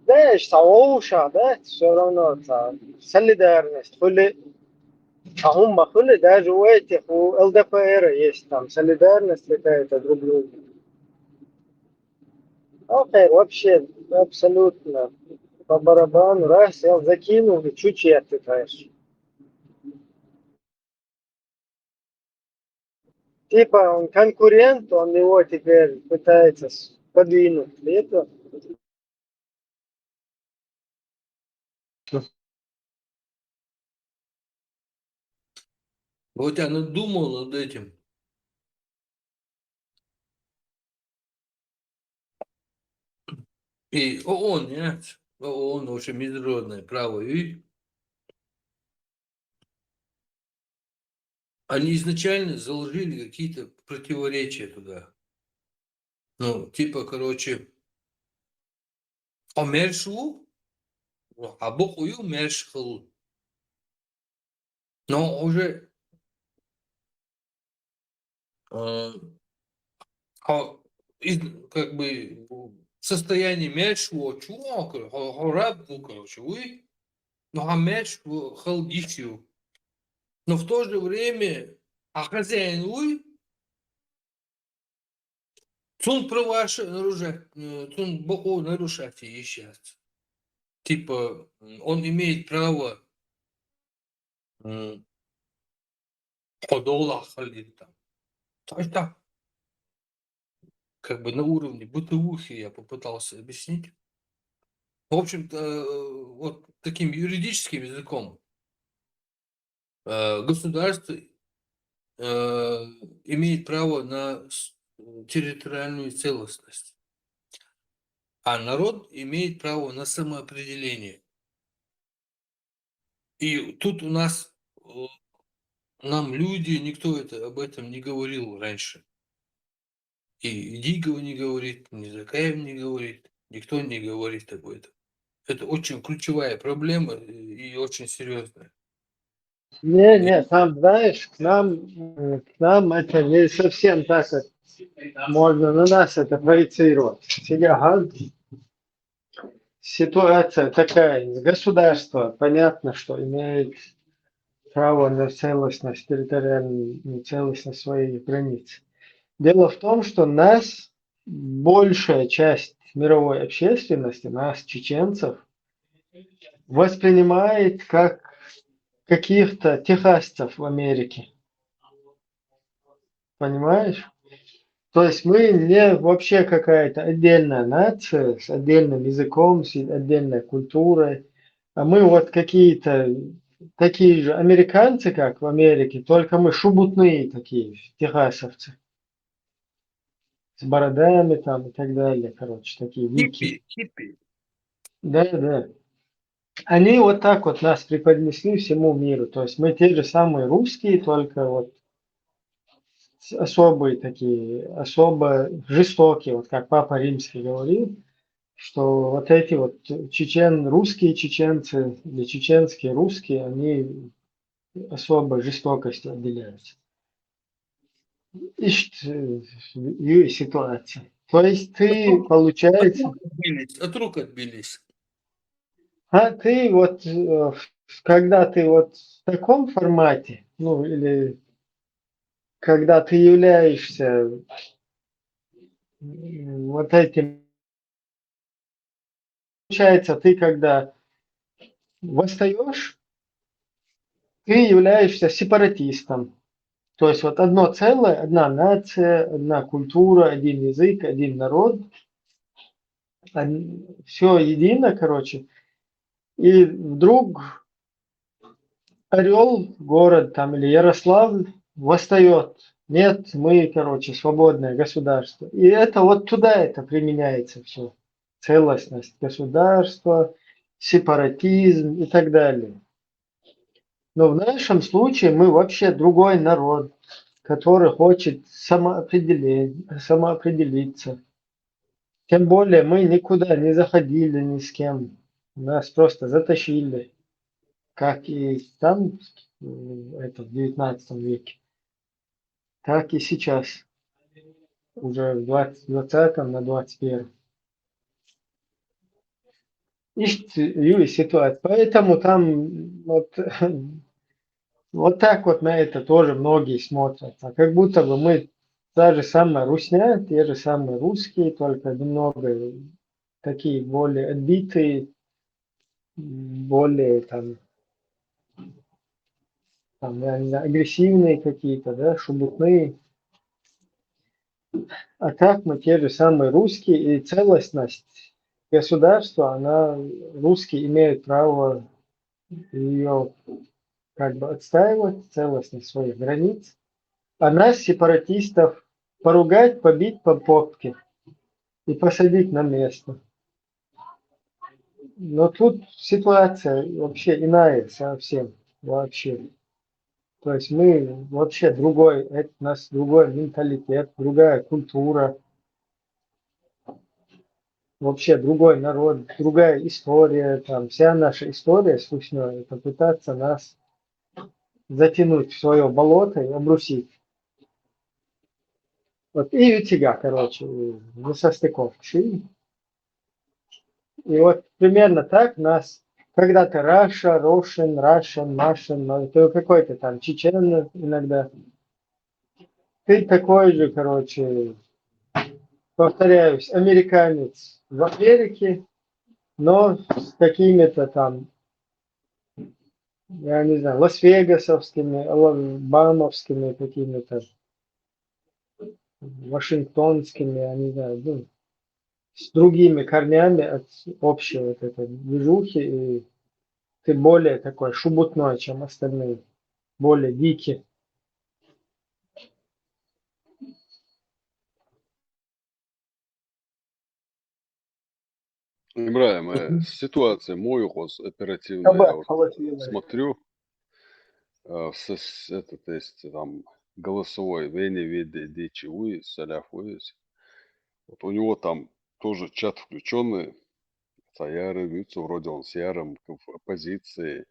Знаешь, Саоуша, да, все равно, солидарность, хули, а هم хули, даже у этих, у ЛДПР есть там солидарность какая-то друг другу. Окей, вообще, абсолютно по барабану, раз, я закинул, и чуть отдыхаешь. Типа он конкурент, он его теперь пытается подвинуть. И это Вот я надумал над этим. И ООН, нет? ООН, вообще международное право. И они изначально заложили какие-то противоречия туда. Ну, типа, короче, омершу, а бохую мершхл. Но уже э, как бы в состоянии мершу, чувак, хорабу, короче, вы, но а мершу халдищу. Но в то же время, а хозяин вы, цун права нарушать, цун боху нарушать и сейчас. Типа, он имеет право ходола халит там. То есть так, как бы на уровне бытовухи я попытался объяснить. В общем-то, вот таким юридическим языком государство имеет право на территориальную целостность, а народ имеет право на самоопределение. И тут у нас, нам люди, никто об этом не говорил раньше. И Дигова не говорит, ни Закаев не говорит, никто не говорит об этом. Это очень ключевая проблема и очень серьезная. не, там, знаешь, к нам это не совсем так, как можно на нас это проецировать. Сега, ситуация такая, государство, понятно, что имеет право на целостность, территориальную целостность своих границ. Дело в том, что нас большая часть мировой общественности, нас, чеченцев, воспринимает как каких-то техасцев в Америке. Понимаешь? То есть мы не вообще какая-то отдельная нация с отдельным языком, с отдельной культурой, а мы вот какие-то такие же американцы, как в Америке, только мы шубутные такие, техасовцы, с бородами там и так далее, короче, такие дикие. Хиппи. Да, да. Они вот так вот нас преподнесли всему миру. То есть мы те же самые русские, только вот особые такие, особо жестокие, вот как Папа Римский говорил, что вот эти вот русские чеченцы или чеченские русские, они особо жестокостью отделяются. И ситуация. То есть ты, получается, От рук отбились. а ты вот, когда ты вот в таком формате, ну или когда ты являешься вот этим, получается, ты когда восстаешь, ты являешься сепаратистом. То есть вот одно целое, одна нация, одна культура, один язык, один народ, все едино, короче. И вдруг Орел, город там или Ярославль восстает. Нет, мы, короче, свободное государство. И это вот туда это применяется все. Целостность государства, сепаратизм и так далее. Но в нашем случае мы вообще другой народ, который хочет самоопределиться. Тем более мы никуда не заходили ни с кем. Нас просто затащили, как и там, это, в 19 веке, так и сейчас, уже в 20 на 21. И ситуация. Поэтому там вот, вот так вот на это тоже многие смотрят. А как будто бы мы та же самая русня, те же самые русские, только немного такие более отбитые, более там, я не знаю, агрессивные какие-то, да, шебутные. А так мы те же самые русские, и целостность государства, она, русские имеют право ее как бы отстаивать, целостность своих границ. А нас, сепаратистов, поругать, побить по попке и посадить на место. Но тут ситуация вообще иная совсем, вообще. То есть мы вообще другой, это у нас другой менталитет, другая культура, вообще другой народ, другая история. Там вся наша история с Руснёй, это пытаться нас затянуть в свое болото и обрусить. Вот и у тебя, короче, несостыковки. И вот примерно так нас когда-то Russian, это какой-то там чечен иногда. Ты такой же, короче, повторяюсь, американец в Америке, но с какими-то там, я не знаю, лас-вегасовскими, алабамовскими какими-то, вашингтонскими, я не знаю, ну, с другими корнями от общей вот этой движухи, и ты более такой шубутной, чем остальные, более дикий. Ибраим, ситуация мою оперативно, я вот смотрю, это, то есть там голосовой Вене Виде Дичи Уис, Саляф Уис. Вот у него там тоже чат включенный, Саяры Вицу, вроде он с Яром в оппозиции,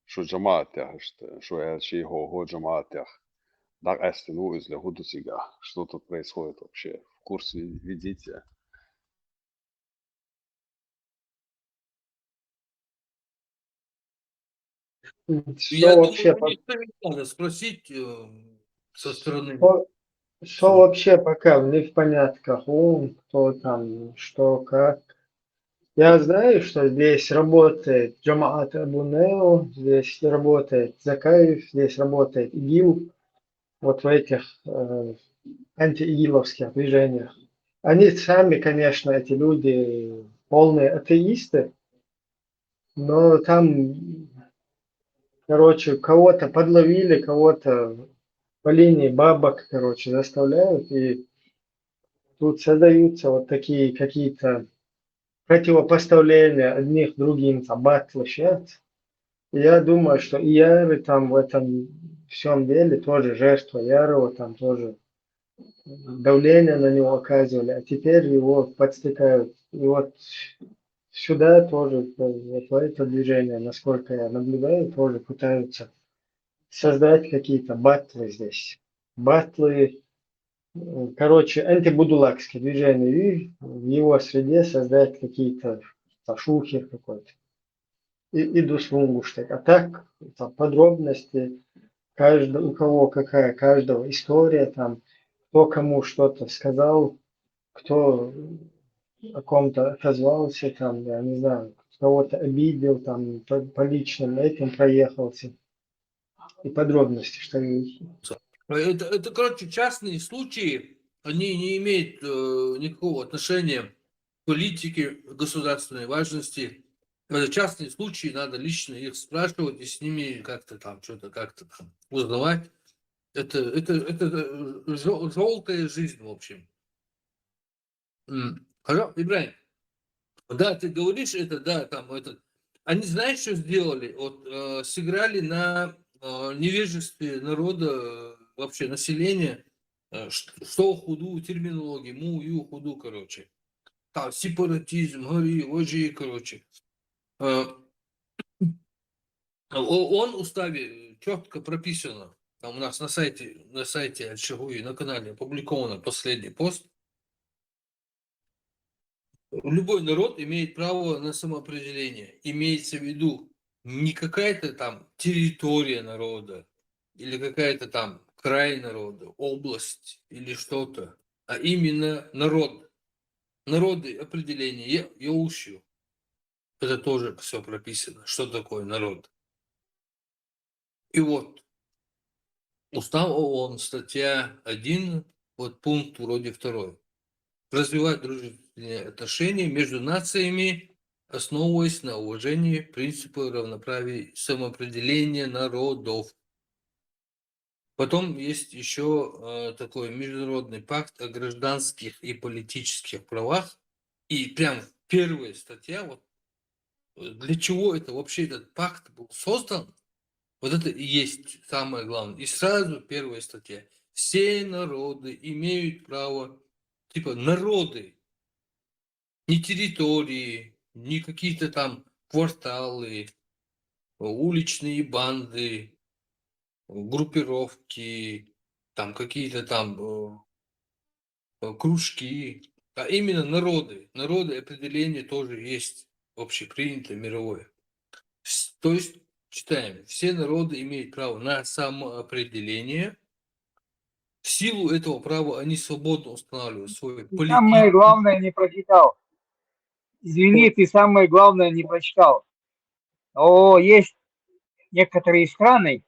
шо джамаатях, шо я чьи го джамаатях. Так, ну, из Лягуду Сига. Что тут происходит вообще? В курсе ведите? Что Я вообще думаю, никто не надо спросить со стороны. Что вообще пока не в понятках, кто там, что, как. Я знаю, что здесь работает Джамаат Абу Нео, здесь работает Закаев, здесь работает ИГИЛ, вот в этих антиигиловских движениях. Они сами, конечно, эти люди полные атеисты, но там, короче, кого-то подловили, кого-то по линии бабок, короче, заставляют, и тут создаются вот такие какие-то противопоставления одних другим, там, батлы, щет. Я думаю, что и Яры там в этом всем деле тоже жертва Ярова, там тоже давление на него оказывали, а теперь его подстыкают. И вот сюда тоже, вот в это движение, насколько я наблюдаю, тоже пытаются создать какие-то батлы здесь. Батлы, короче, антибудулакские движения, и в его среде создать какие-то шухер какой-то. И дусвунгуштек. А так, там, подробности, у кого какая, каждого история, там, кто кому что-то сказал, кто о ком-то отозвался, там, я не знаю, кого-то обидел, там, по личным этим проехался. И подробности, что есть. Это, короче, частные случаи, они не имеют никакого отношения к политике государственной важности. Это частные случаи, надо лично их спрашивать и с ними как-то там что-то как-то там узнавать. Это желтая жизнь, в общем. Хорошо, Ибрahim, да, ты говоришь это, да, там это. Они знаешь, что сделали? Вот сыграли на невежестве народа, вообще населения, что худу, терминологии, ю, худу, короче. Там сепаратизм, гори, ожи, короче. Он в уставе четко прописано. Там у нас на сайте Аль-Шагуи, на канале опубликован последний пост. Любой народ имеет право на самоопределение. Имеется в виду не какая-то там территория народа или какая-то там край народа, область или что-то, а именно народ. Народы определение Яушью. Это тоже все прописано. Что такое народ? И вот Устав ООН, статья 1, вот пункт вроде 2. Развивать дружественные отношения между нациями, основываясь на уважении принципа равноправия и самоопределения народов. Потом есть еще такой международный пакт о гражданских и политических правах. И прям первая статья, вот для чего это вообще этот пакт был создан, вот это и есть самое главное. И сразу первая статья. Все народы имеют право, типа народы, не территории, не какие-то там кварталы, уличные банды, группировки, там какие-то там кружки, а именно народы. Народы определение тоже есть общепринятое, мировое. То есть, читаем, все народы имеют право на самоопределение. В силу этого права они свободно устанавливают свой Ты самое главное не прочитал. Извини, ты самое главное не прочитал. Есть некоторые страны,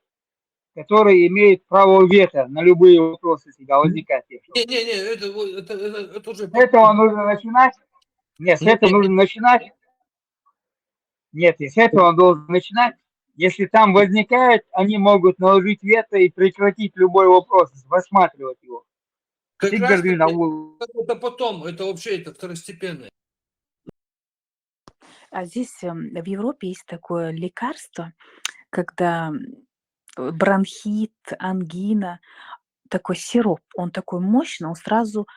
которые имеют право вето на любые вопросы, всегда возникают. Это уже... С этого нужно начинать. Нет, с этого нужно начинать. Нет, и с этого он должен начинать. Если там возникает, они могут наложить вето и прекратить любой вопрос, рассматривать его. Как раз это потом, это вообще это второстепенное. А здесь в Европе есть такое лекарство, когда бронхит, ангина, такой сироп, он такой мощный, он сразу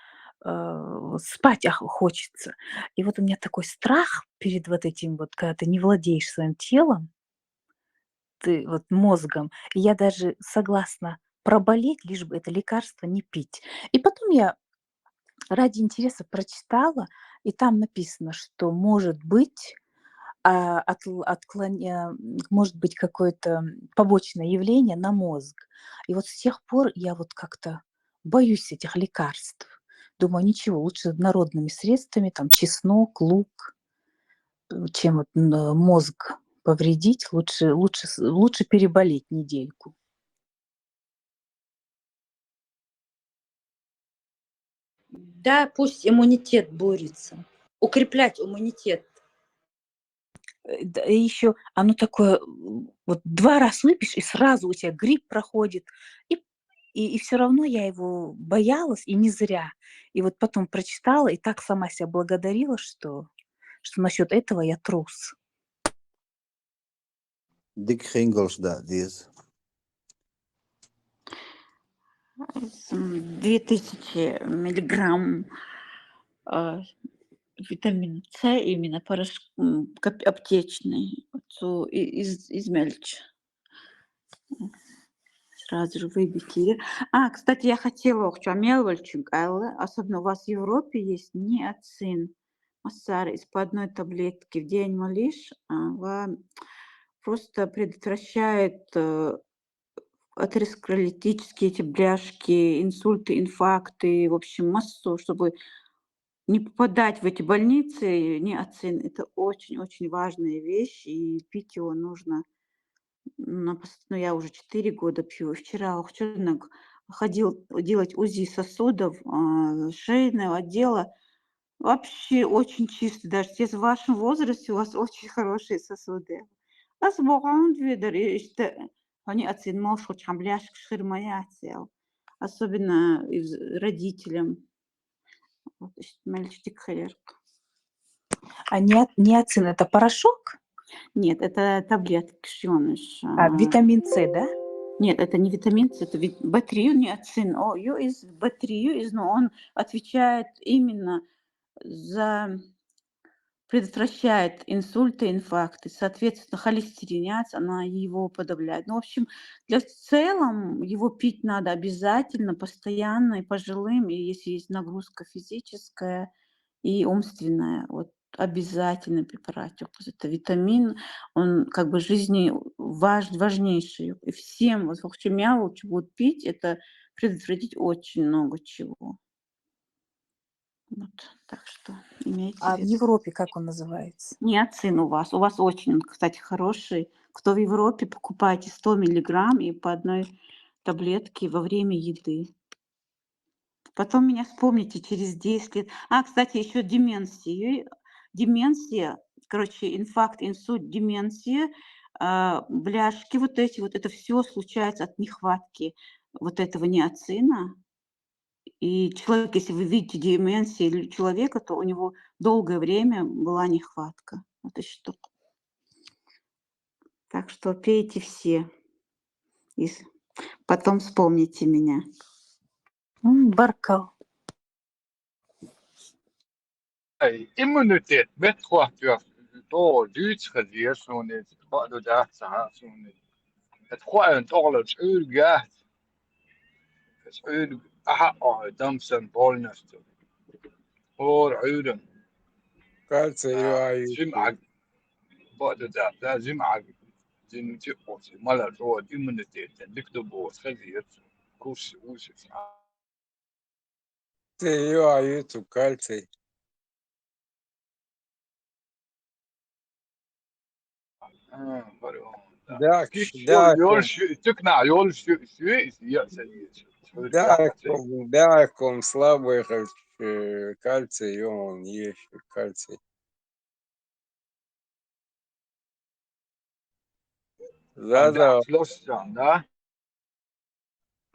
спать хочется. И вот у меня такой страх перед вот этим вот, когда ты не владеешь своим телом, ты вот мозгом. И я даже согласна проболеть, лишь бы это лекарство не пить. И потом я ради интереса прочитала, и там написано, что может быть может быть какое-то побочное явление на мозг. И вот с тех пор я вот как-то боюсь этих лекарств. Думаю, ничего, лучше народными средствами, там чеснок, лук, чем вот мозг повредить, лучше переболеть недельку. Да, пусть иммунитет борется. Укреплять иммунитет. Да, и еще оно такое, вот 2 раза выпьешь, и сразу у тебя грипп проходит. И все равно я его боялась, и не зря. И вот потом прочитала, и так сама себя благодарила, что насчет этого я трус. Dik geen да, здесь. 2000 миллиграмм витамина С, именно аптечный, измельчь. Сразу же выбить. Кстати, я хотела особенно у вас в Европе есть ниацин. Массар по одной таблетке в день малыш просто предотвращает атеросклеротические эти бляшки, инсульты, инфаркты, в общем, массу, чтобы не попадать в эти больницы. Ниацин – это очень-очень важная вещь, и пить его нужно. Я уже 4 года пью. Вчера ходил делать УЗИ сосудов, шейного отдела. Вообще очень чисто. Даже в вашем возрасте у вас очень хорошие сосуды. Ниацин особенно родителям. А ниацин – это порошок? Нет, это таблетки, шьёныш. Витамин С, да? Нет, это не витамин С, это батрию ниацин. Но он отвечает именно предотвращает инсульты, инфаркты. Соответственно, холестериняция, она его подавляет. В общем, в целом его пить надо обязательно, постоянно и пожилым, и если есть нагрузка физическая и умственная. Вот обязательно препарат. Это витамин, он как бы жизни важнейший. И всем, вот, в общем, я лучше будут пить, это предотвратить очень много чего. Вот, так что имейте в А в виду. Европе как он называется? Ниацин у вас. У вас очень, кстати, хороший. Кто в Европе, покупайте 100 миллиграмм и по одной таблетке во время еды. Потом меня вспомните через 10 лет. Кстати, еще деменция, инфаркт, инсульт, деменция, бляшки вот эти, вот это все случается от нехватки вот этого ниацина. И человек, если вы видите деменцию человека, то у него долгое время была нехватка. Вот и что. Так что пейте все. И потом вспомните меня. Баркал. Immunitet bättre att jag då utskriver sån ett vad då där så här sån ett skönt orlets ölgät. Ett öl damsen bolnast. عودن جمعة بعد ده جمعة جن تقوس مالا رود immunitet دكتور بوس خزيت كوش وش кальций. تقنع يول Дяком слабый кальций, он есть кальций. Да, да.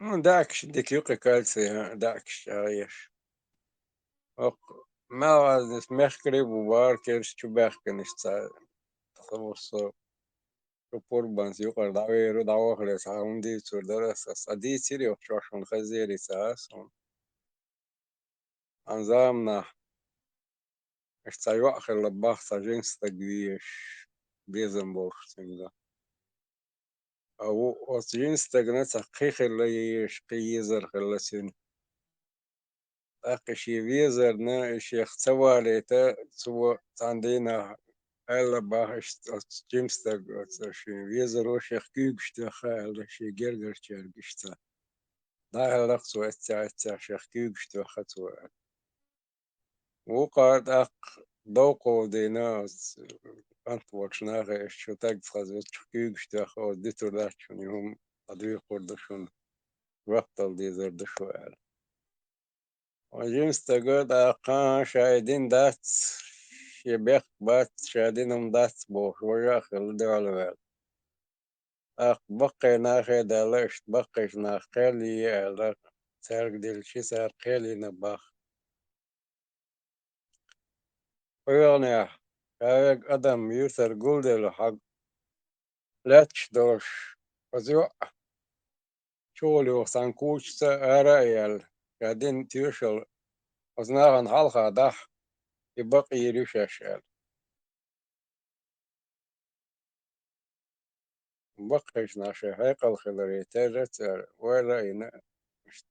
داكش ديك يوقي كالسي داكش عايش ما نسمح قريب وبار كيرش تشبه كنشتا تصور كبوربانز يقر دعويرو دعوه خلص عندي تصور درس أدي سيري وشوشون خزيري ساسون أنزامنا اشتايوا أخر لباخ ساجينس تقديش بيزنبورغ تنجا أو أسجينس تقنات حقيقي اللي يشقيزر خلصين أقشي فيزرنا الشيخ توالي سوى عندنا هلا باش جيمس شي فيزر وشيخ كيبشتا خال شي جرجر شرقشتا ده لقصو اتسا شخكيك شتوخاتو وقعد أق دوقو ديناس أنت وشناغ شو تاقف شخكيك شتوخو ديتو داشون يوم أدوي قردشون وقت الديزر دشوال وجيمس تقول أقا شايدين دات يبيخ بات شايدينهم دات بوش وجاخ الدول بقي ناخي دالش بقيش ناخيلي على سارق ديل شي سارقيلي نباخ ويغني كايق أدم يوثر قول ديل حق لا تشدوش وزيو شولي وصانكوش سارايل قاعدين تيوشل وزناغن حلقة دح يبقي يريش أشيال بقيش ناشي هيقل خلري تاجت ولا ينا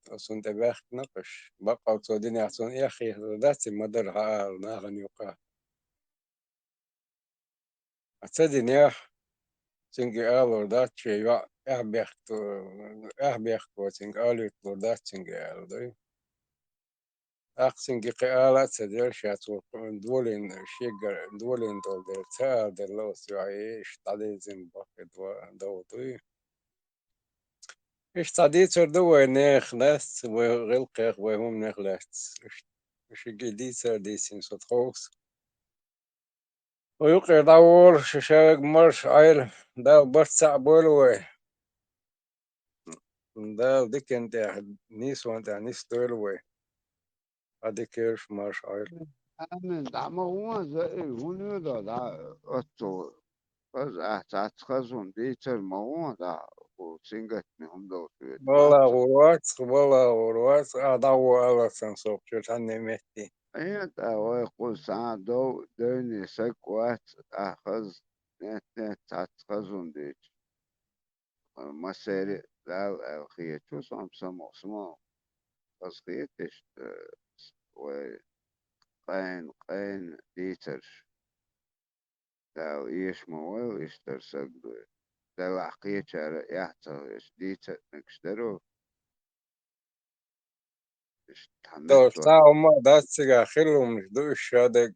أصون تباخ نقش بقى وصودين يحسون يا أخي ذاتي مدر حال ناغن يقع أتصدي نياح تنجي آلو داتشي يوع أحبيخت وتنجي آلو يطلو داتشنجي آلو دي أقسنجي قيالات سدير شاتو دولين شيقر دولين دول دير تاع دير لو سيوعيش تعدي زنباقي دوضي إيش تعدي تردو نيخ ناس وغلقيخ وهم نخلات إيش جديد سرديسين صوت خوكس ويقع دور ششاق مرش عيل دا برتسع بولوي دا ديك انت نيس وانت نيس دولوي هذيك كيرش مرش عيل أنا دعم هو زي هوني دا أتو بس أحتاج خزون ديتر ما هو دا وسنجت نهم دو والله غروات أدعو على سنسوق شو تاني مهتي أيه دا ويقول ساعة دو دوني سكوات أخذ نت خزون ديت ما سيري لا الخيط شو سمو بس خيتش قين ديتر دا إيش موال إشتر سقدو دا العقية شارع يحتر إش ديتر نكشترو إش دو تحمت ساعة ما داتسيغا خلو مش دو الشادق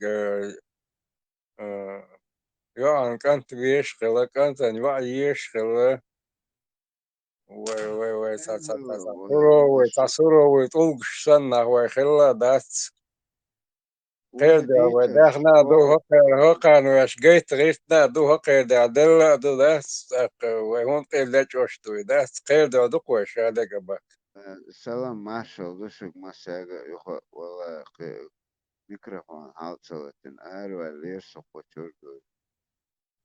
يوعن كانت بيشغل كانت أنواع يشغل وي تصورو ويطلقش سنة ويخلا دات غير دا وديتر وداخنا دو هقان ويش جيت غيرتنا دو هقير دا دل دو دات ويهون قيل دا جوشتو دات قير دا دوك ويش هذا قبك سلام ماشو دوشك مساقا يخو والله ميكروفون هاوت سوتن أروا ليرسو قوشوردو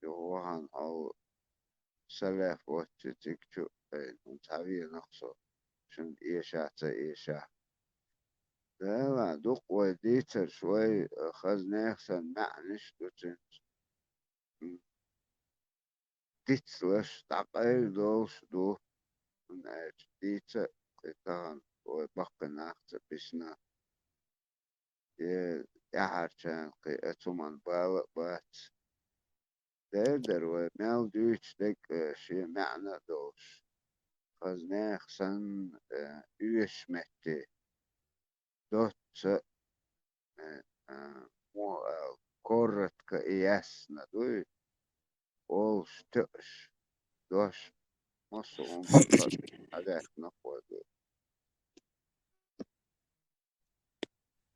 يوهان أو سلاف واتش تكتو نتعبي نقصو شن إيشا تا إيشا لا دوق وديتر شوي خزنيخسن معنش دوتن تيتسلش تعقيل دوش دو ناج ديتر قطان وبقى ناخت بشنا يحرشان قيئتو من بالق بات دردر ومال دوش دك شي معنى دوش خزنيخسن يوش متي دوت مو كورت كإياسنا دوي أولش تقش دوش مصر بقر حاجات نقوى دوي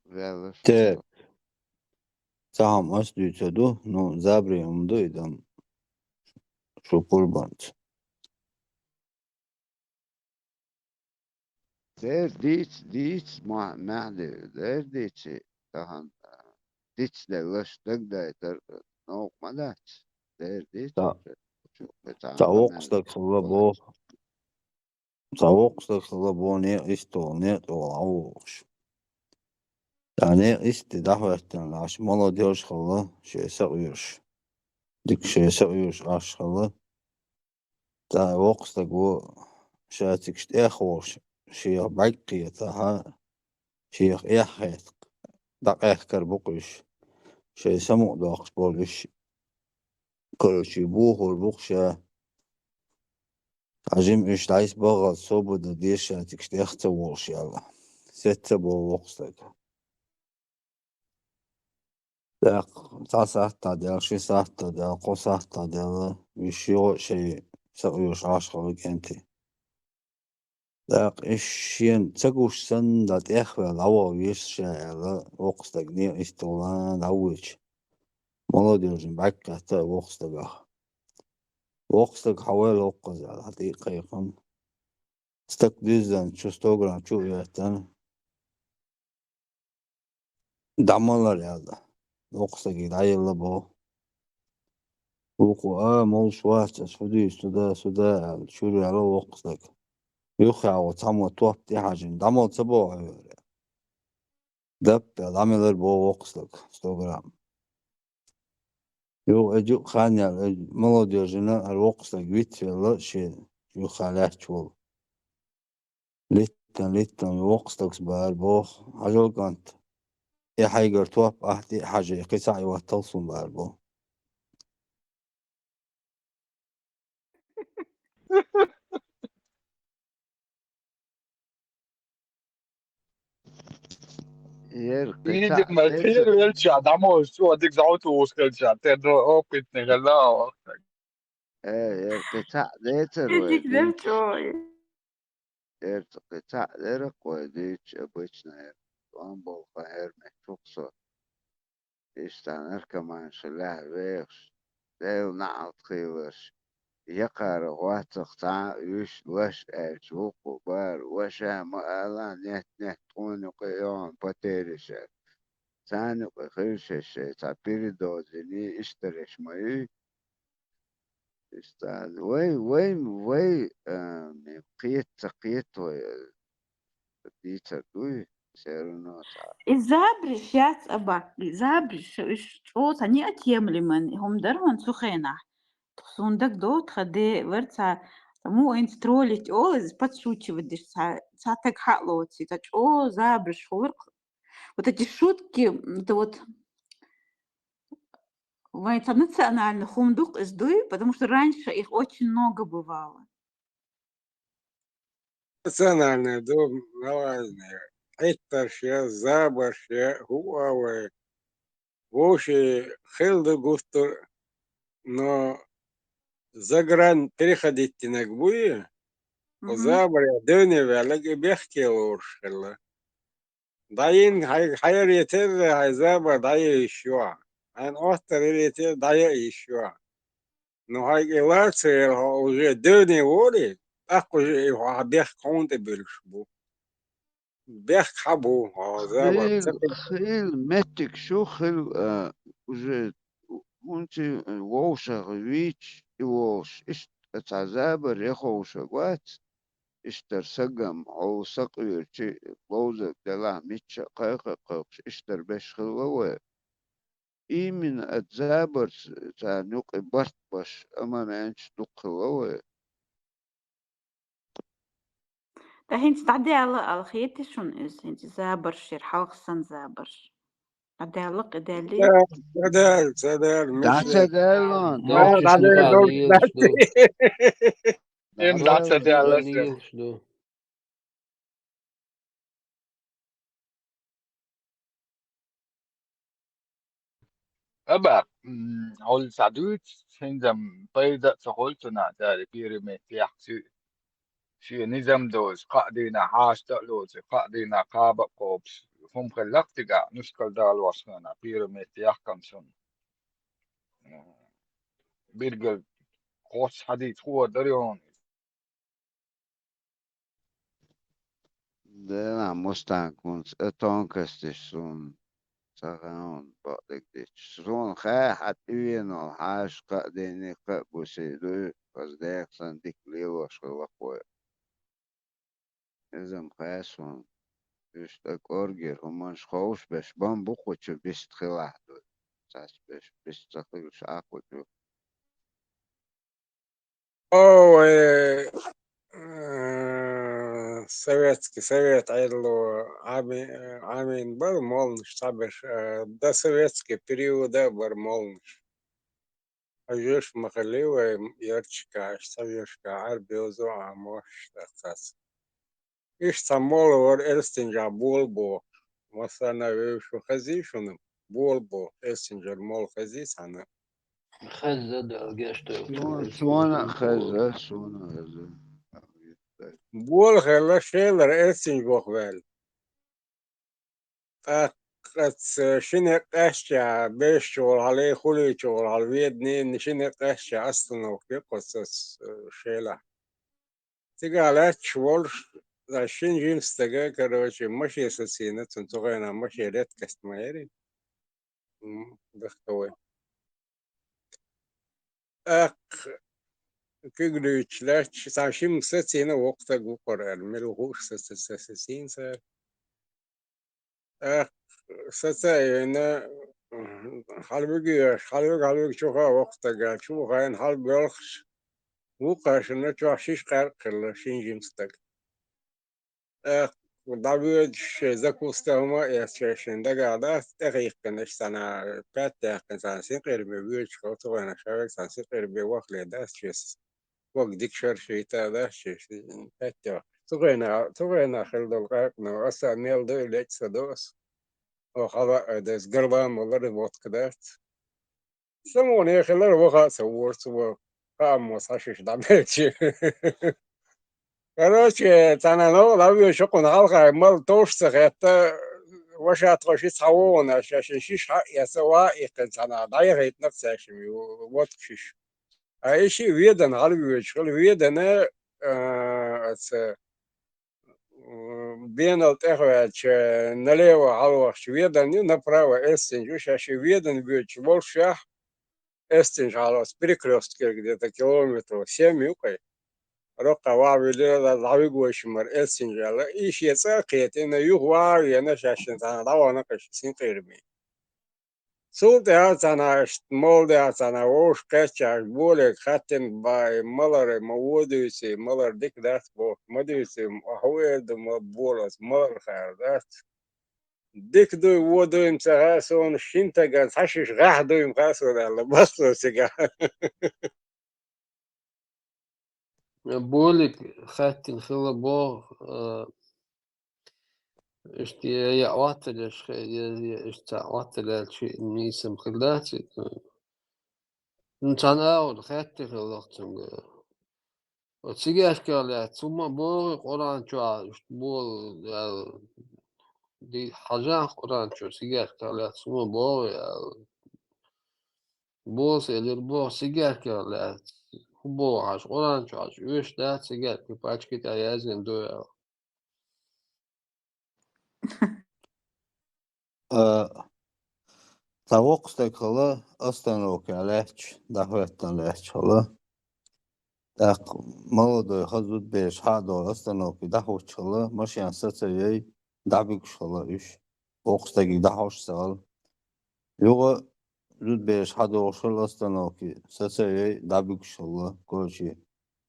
غالش Te saham asduydu, no zabriyum duydum şu kurbant. ديتس معنى ديتس تهان ديتس دلش دقدر نوق مدات ديتس Tavuk bu, tavuk bu ne isto ne o avuş. Yani isti davetten aş malo diyoruz xalla şeyse uyuş. Dik şeyse uyuş aşxalla. Tavuk bu şatik işte xoş. Şey bakiyata شيخ يحيى دقيق كربوقش شي سمو داقش بولش كل شي بوه والبوخشة عجم إيش تعيس بغل صوبو دا ديشاتك شتيختا ووش يلا ستة بو وقتك داق تا ساعتا داق شي ساعتا داق قو ساعتا داق يشيو شي سقيوش عاشقلك انتي داق إشين تقوش سن دات إخوة العوا ويش شاعر وقتك نير إستولان عويش مولودي رجم بعكا تا وقتك حوالي وقز على حقيقة يقن ستك ديزان شو ستوغرام شو يهتن دعمالر هذا وقتك يدعي اللبو وقو مول شوات سودي سودا شوري على وقتك يخي عو تعمل تواب دي حاجين دعمال تبو دب دعمالر بو وقتك ستوغرام يو اجو خانيا مولودي رجنا الوقتك بيت لا شيء يو خالات شول ليتن وقتك بار بوخ عجل كانت يا حيقر تواب أحدي حاجة قصعي واتوصل باربو Yer Ini قطع de ديت ter el chat, damos su adik zautu uskel chat, ter opit negala. yer قطع ديتر يديك ذم ويديش شوي. yer قطع درق ويديش أبوشنا yer وان بوقا yer محفوقصة إشتانر كمان شلاه بيخش ديو نعط خيوش يقار واتق تاع يش وش أجوق وبار وشا ما نت نت قون قيون بتيرش ثاني قيش الشيء تعبير دوزني اشتريش ماي استاذ وي قيت ديتر دوي سيرونو تاع Изабриш яц абак, изабриш شو تاني أتيم لمن هم درون سخينة. تخصوندك دو تخدي ورتا مو انت ترولت اوز باتشوتشي بدش ساعتك حقلوتي تاч о забриш хурк. Вот эти шутки, это вот в интернациональных хумдук издуй, потому что раньше их очень много бывало. национальные дом разные. Это все заборше, гуавы, воши, хелда густо, но за грань переходить на гбуи, заборе, дöne велик бехке лоршела. Дайин хайр етер, хай забор дайы еще. Ан остер етер дайы еще. Но хай геларцер уже дöne воли, ах уже бех конте бельшбу. بيخ حبو زابر خيل متك شو خيل уже وانت ووشة غويتش ووش اش اتعذابر يخوشة وات اشتر سقم او سقير شي بوزك دلا ميتش قاقا قاقش اشتر بش خلوة اي من اتزابر تا نوق برت باش اما نانش نوق خلوة Da hints taddi alla khiyeti shun is hints zabar shir halqsan zabar. Adalق idali. سدال مش دعسة دالون Moći دعسة šnu بعدين da دول li šnu. Im دعسة datsa de Da alles. li šnu. Aber, hol sadut, hinzam bayda tsaholtuna da biri me tiyak si nizam doz qadina haasta loz qadina qaba qops hum khallaqtiga nuskal dal wasana biri me tiyak kamsun birgal qos hadith huwa daryon دلع مستعكون اتون كستشون ساقون بقدك ديش سون خا حتى وينو حاش قاديني قبوسي دو قصديك صنديق ليوش خلقوي إذا خاسون يشتاق أورجر همانش خوش بش بام بخوچو بيست خلاح دو ساس بش بيست تقلش عاقو دو او советский عيدلو عامين بر مولنش صبر ده советский период بر مولنش أجيش مخليه يرشكا يرشكا عربيوزو عموش تخص إيش سمول ور إلستنجا بولبو مثلا شو خزي شنو بولبو إلستنجا مول خزي سنة خزة ده جاشته سوانا خزة سوانا خزة بول خلا شيلر إلستنجا بخوال قد شنو قاشة بيش شغل عليه خلي شغل على الويدني شنو قاشة أصلا وفي قصص شيلة تقالات شغل عشرين جنس تقا كروشي ماشي أساسينة تنتغينا ماشي ريت كستمايري بختوي أق كيقولوا لاش ساشي مساتينا وقتا قوقر الملو هوش ساسين سا أق ساتاينا حلبي شوفها وقتا قال شوفها إن حلبي الخش وقاش نتوع شيش قال شين جنس تق ودابيوش زكوستهما يسشن دقا تغيقن سنة باتاق سنة سنقر بيوش خوتو وانا شاوك سنة سنقر بيوخلي داس شيس وق ديكشر شيتا داس شيس باتاق تغينا خلد القاق نو أسا ميل دو إليك سدوس وخلا داس قربان مولر بوت كدات سموني خلال وخا سوور سوور قام وصاشش دابيتش Короче, تنانو لو شقون غلقة مال توش سخيتا وشا تغشي تصوونا شاشيش يسوا يقن تنا ضايغ يتنفس عشمي واتكشش ايشي ويدن غالبي شغل ويدن بين التخوات налево غالوخ ويدن направо эстинж шаши веден бьёч больше эстинж غالوس перекрестке где-то километров 7 юкой رقة وعبلي ضعيق وشمر إلسنجالة إيش يتساقيت إنه يغوار ينش عشان تانا دوا نقش سين قيرمي سول ده تانا مول ده تانا وش كاتشاش بولك خاتن باي ملر مودوسي ملر ديك دات بوك مودوسي هو دم بولس ملر خير دات ديك دو ودو يمسغاسون شنتا قال حشش غاح دو يمقاسون على بصو سيجا بولك خاتن خلا بو اشتي يا واتل اش اشتا واتل شيء ميسم خلاتي نتانا اول خاتي خلاتم وتسيجاش كالات ثم بو قران شو بول دي حاجة قران شو سيجاش كالات ثم بو بوس اللي بو سيجاش كالات بو عاش قران شو عاش ويش ده سيجاش كيفاش كده يازن دو Tavuk kılı остановка леч, дахветтен леч кılı. Так, молодой хазут беш хадо остановки дахуч кılı. Машин сацей дабик кılı üç. Oqstagi dahuç sal. Yoga zut bеш hado oşul остановки сацей дабик kılı. Koçi.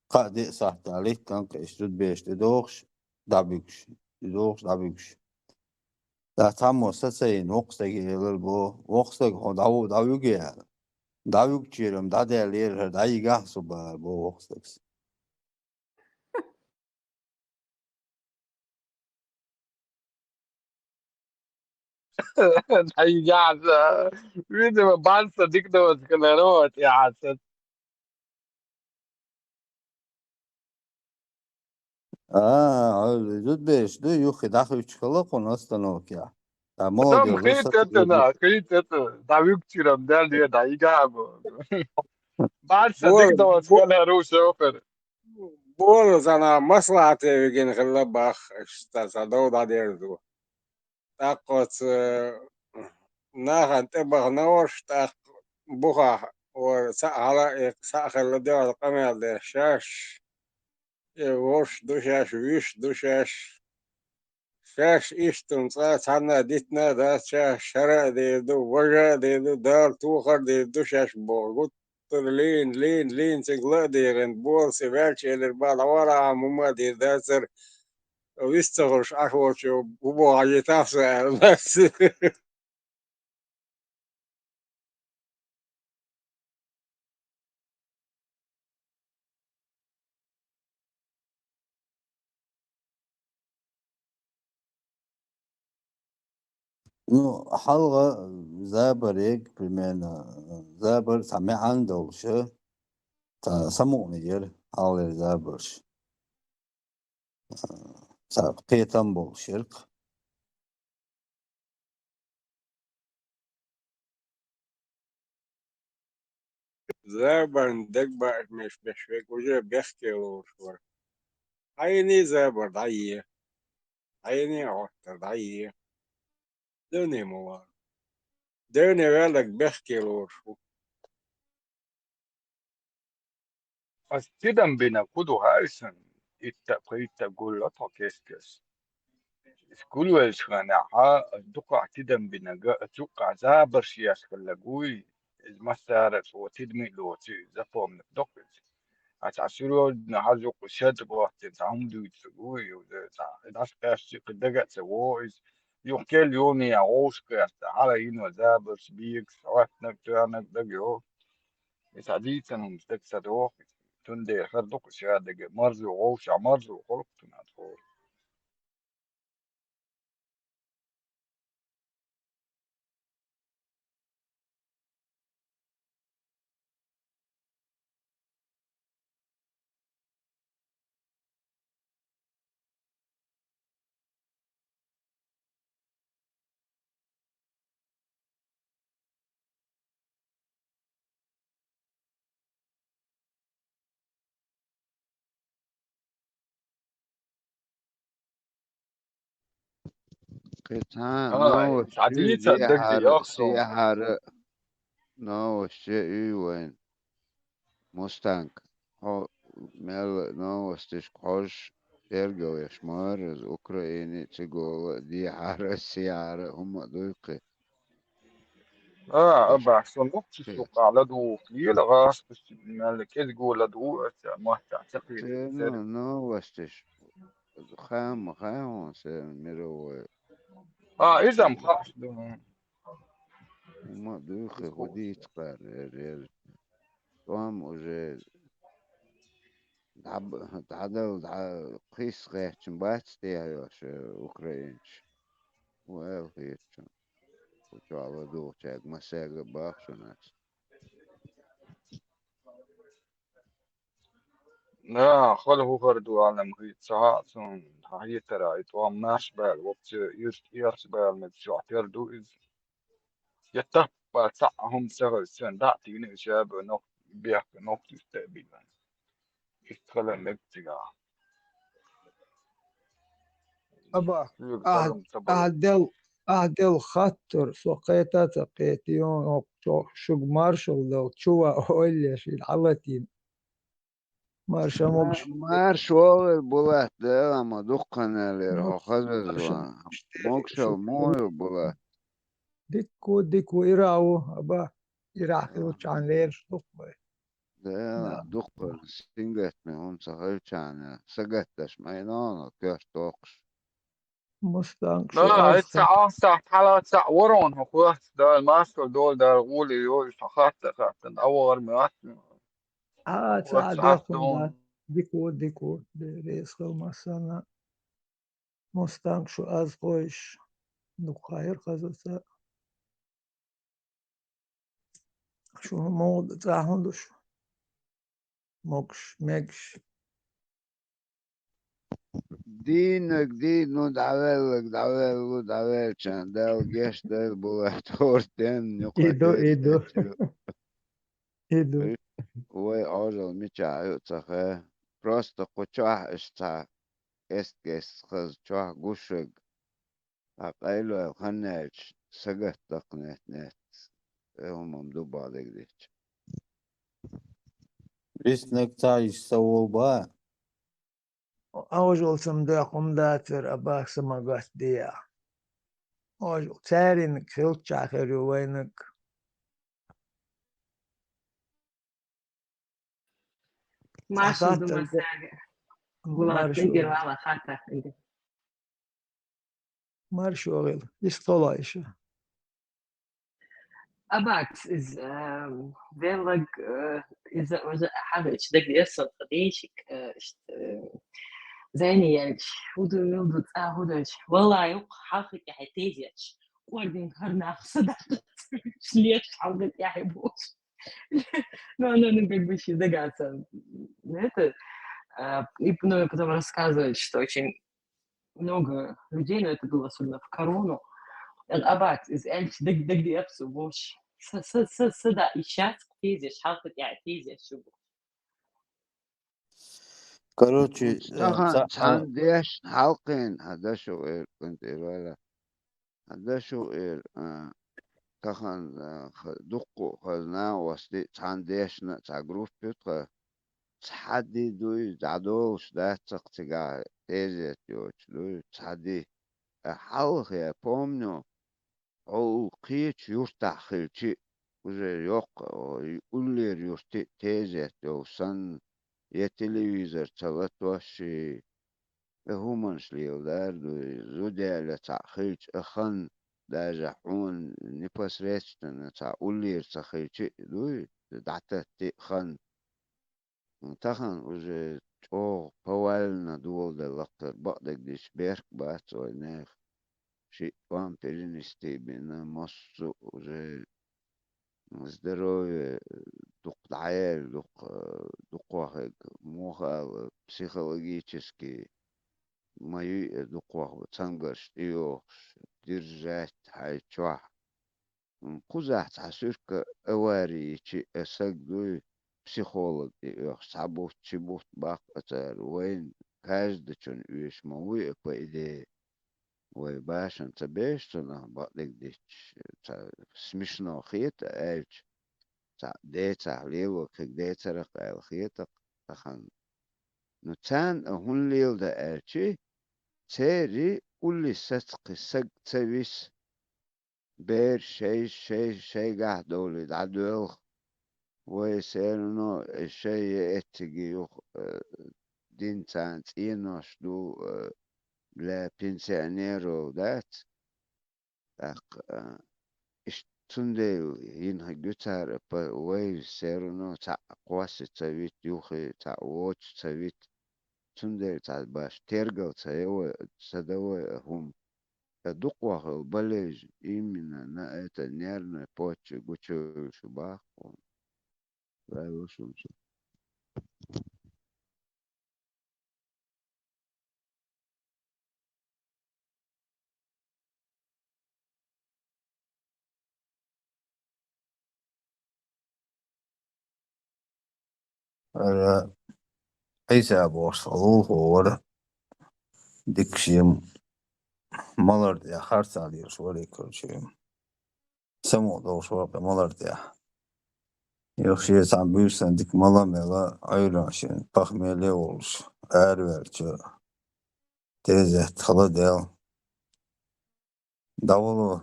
Qadi sahta alik kanka zut bеш de doğuş dабик. Doğuş dабик. Da tam o sацей oqstagi yer bu. Oqstagi davugi ya. Davuk çiğrim, da değerli, da iyi gahsu bu oxtaks. هي قاعدة فيديو بالسا ديك دوت كلارات يا عسل Zut beş de yok daxil çıkalı konu oстановки. Da Там молодежь خيط это خيط это давик тирам дал dia да игабо بالسا ديك دوت كلارو شوفر بول أنا مصلحتي يجين خلا باخ استاذ دا ديردو تاقوت ناخن تبغ نورش تاق بوخا على ساخر لدير القمر ده شاش وش دوشاش ويش دوشاش شاش إشتم صارت عنا ديتنا دا شاش شرع ديردو وجا ديردو دار توخر ديردو شاش بوغوت لين تقلا ديرن بول سيفالش الربال ورا مما دير داسر ويستغرش أخوش وبو عجيتاف بس Ну, حلقة زابريك примерно. Забр сами андол ше. Та саму нигер. Алер забрш. Са петам бол ширк. زابر دقبر مش بشويك وجه بيحكي له شوي عيني زابر ضعيف عيني عطر ضعيف دوني موار دوني بالك بيحكي له شو Astidan bina kudu harisen itta gullata keskes. Skulwel shanaha duqa tidan bina ga tuqa zabar shias kallagui المسارة وتدمي لوتي زفوم نبدوكت أتعسرو نهازو قشاد بوقت تعمدو يتسقوي وداس كاش قدقت سوويز يوكل يوني عوش كاست على ينو زابر سبيك سوات نكتانا دقيو يسعديتن مستك سدوق تندي خردوق شادق مرزو عوش عمرزو خلق تنادخول قطعة نو سعديت دق دي يخصم سيحر نو شيء وين مستنك هو مل نو استشقاش ترجو يشمار از اوكرايني تقول دي حارة سيارة هم دوقي أبا صندوق السوق على دو كليل غاس بس مالك تقول دو ما تعتقد نو نو استش خام سمرو إذا مخاف هم دوقي خدي تقار ريال طعم وجه تعدل قيس غيش بات تيهاش اوكراينش وهيتش وجعل دو تاج مساق باخشناس لا خله غردو على مغيت ساعات هي ترى يتوام ناش بال وقت يرس بال متجوع تردو إز يتبع ساعهم سغل سن دعتي نشاب نوك بيك نوك تستقبل يتخلى نكتجا أبا يقدرون تبل أهدل خطر سقيتا تقيتيون شوق مارشال دو تشوا أولي في العلتين مارشا موكش مار شغل بولات ده اما دقنا ليرها خزز مارشا موكشل شو مويل بولات ديكو إراو أبا إراحي عن لير دقوا ده دق سنجت مهم سخيل شانا سجتش مينانا كيش توقش مستانك شو لا أزخم ساعة حالات ساعة ورون هو ده الماسكول دول ده غولي يو خاطر أول مئات ساعة ساعات ديخون دا ديكو ريس خلمسانا مستانك شو أزخوش نقاير خزسا شو مود تاهندش موكش مكش دين نو دعوالك شان ده الجيش ده بولات هورتين إيدو وي أجل ميشا يوتسخه просто قوشوح اشتا كيس خز شوح قوشق أقايلو الخناج سقط تقنيت نت هم ممدوب عليك ديش Рисник تعيش سووا با. أوجل سمداقم داتر أباك سمقات ديا أوجل تارينك خلط شاخر وينك Marshall do سخاتر Massaga. Gulat Nigger Wala Khata. مارشوغل يستولايش Abax is very like is a habit that is so basic زاني يعني هدو يلدو هدوش والله يوق حافك حتيجيش Guarding harnach صدقت лет حاولت я его. Но она, ну, как бы еще догадаться. Это, и ну, и потом рассказывает, что очень много людей, но это было особенно в корону. الأبات is أنت دق يبسو وش صدق إشات تيزش حاطط يعني تيزش شو Короче, Мустахан цандеш халкин هذا شو كنت إبالة هذا شو كخن دقو خزنا وسط цандешنا تعجروف بيتخ تحدي دوي دعدوش ده تقتجع تيزت يوش دوي تحدي حلق يا بومنو أو قيت يفتح خلشي وزي يوق يقول لي يفتح تيزت يو سن يا تلفزيون تلات وشي همانش ليو دار دوي زودي على تأخيرش أخن دا جحون نباس ريستن تقول لي تأخيرش دوي دعتا تخن تخن وزي او بوالنا دول دا لقر بقدك ديش بيرك بات وناخ شيء وان перенести بنا مصر وزي здоровье дух даяр дух واحد موخا психологически мою дух واحد تنقش يوش держать حيشوح قزح تحسوك أواري شيء أسجدوي психолог يوش تعبوت شبوت باق أتار وين каждый чон يوش موي по идее Ой, башен, тебе что на бадлик дичь, смешно хит, эльч, деца лево, как деца ракайл хитак, тахан. Но цан хун лил да эльчи, цери улли сацки саг цевис, бер шей гахдоли, дадуэл, ой, серно, шей этиги юх, дин цан цинош ду, لا بنسانيرو ذات تندي ينها جوتار وي سيرنو تاع قواس تسويت يوخي تاع ووتش تسويت تندي تاع باش تيرجل تسوي تسوي هم دقوا بلج إيمنا نأت نيرنا بوتش جوتشو شباخ لا وشو عيسى بوصلوه ورا ديكشيم مالر يا خارس عليه شوالي كل شيء سمو دو شوالي مالر يا يخشي سام بيوسن ديك مالا ملا عيراشين بخميلي ولش أرولش تيزه تخلدل داولو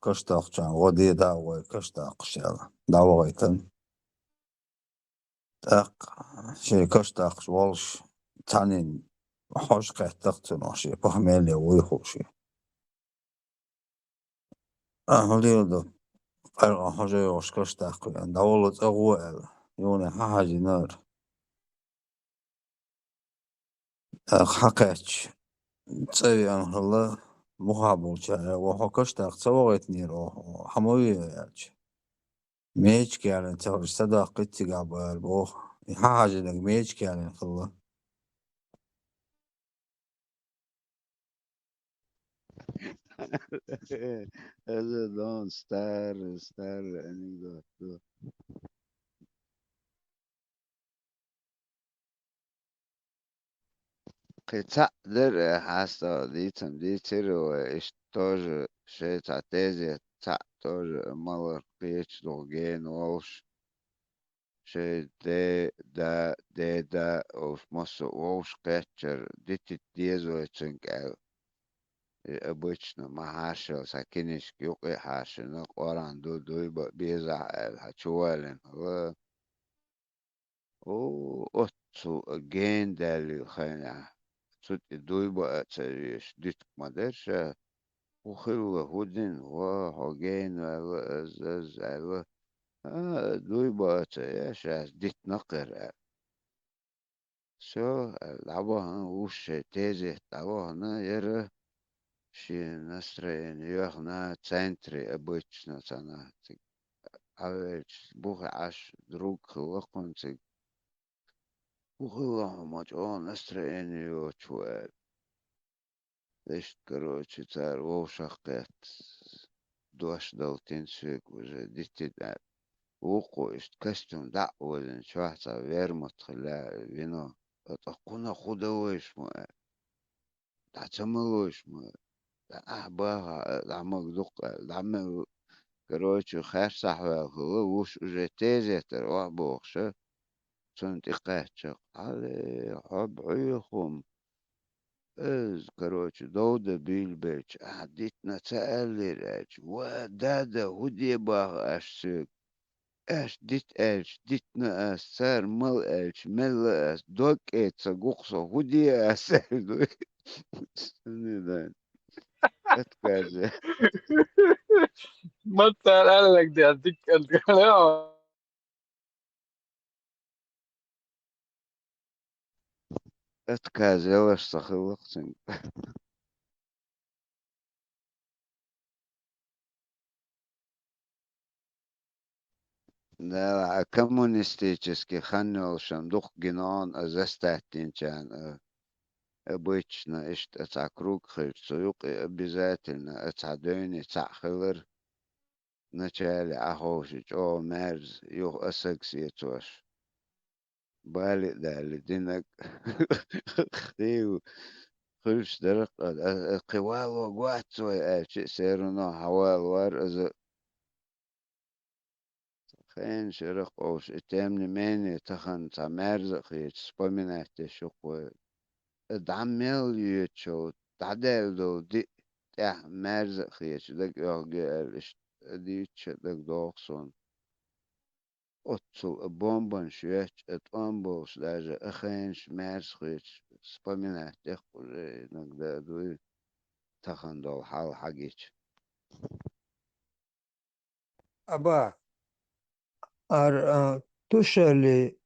كشتاق جان ودي داوي كشتاق شال داويتن تاق شي كشتاق ولش تانين حوش قهتقتن شي بخميلي ويخوشي أهلي دو أرغى حاجة يوش كشتاق يعني داولو تغوال يوني حاجة نار حقيتش تسوي أنا الله مخابل شيء وحكش تقصوغت نيرو حموي ياج ميج كان تقول صداقة تقابل بو حاجة لك ميج كان الله هذا دون ستار anecdote قطع در هستا دي تيرو إيش тоже شيء تعتزي تع тоже مالر قيش دوغين ووش شيء دا وش مصر ووش قيتشر ديزو يتشنك обычно mahasho sakinish yuqi hashino qoran dui biza hachualen o otsu again dali khana sut dui ba tsavish dit madersha ukhil hudin wa hogen az dui ba tsayasha dit naqir so labahan ush teze labahan yere настроение, на центре обычно она. А ведь буха аж друг лохонцик. Буха лохомать, настроение чует. Лишь, короче, царь вошахкет. Дош дал тенсик уже дитя. وقوشت كستم دعوة شوحتا فيرموت خلا فينو تقونا خدوش ما تعتملوش ما أحباها دعمك دق دعم كروتشو خاش صحوة هو وش جتيزة تروح بوخشة سنت قاتشق على حب عيخهم از كروتشو دودة بيلبيتش عديتنا تسألي راج ودادا هدي باغ أشسك dit na ser mal mel dok etsa gokso hudi aser neden etkaze ما قال لك دي اديك الكلام. etkaze was sakhwaqtin да коммунистический ханел шандух генон азастатинчан обычно это круг хырцуюк обязательно это дойни цахлер вначале ахошич о мерз юх асексиетош بالي دالي دينك خيو خلش درق قوال وقوات سوي شيء سيرنا حوال وار از خين شرق اوش اتامني ماني تخن تعمرز خيت سبومينات شوق دعمل يتشو تعدل دو دي تح مرز خيت دك يوغل ديتش دك دوغسون отцу бомбан швеч от амбос даже ахенш мерсхич вспоминать тех уже иногда дуй тахандол хал хагич. أبا تشلي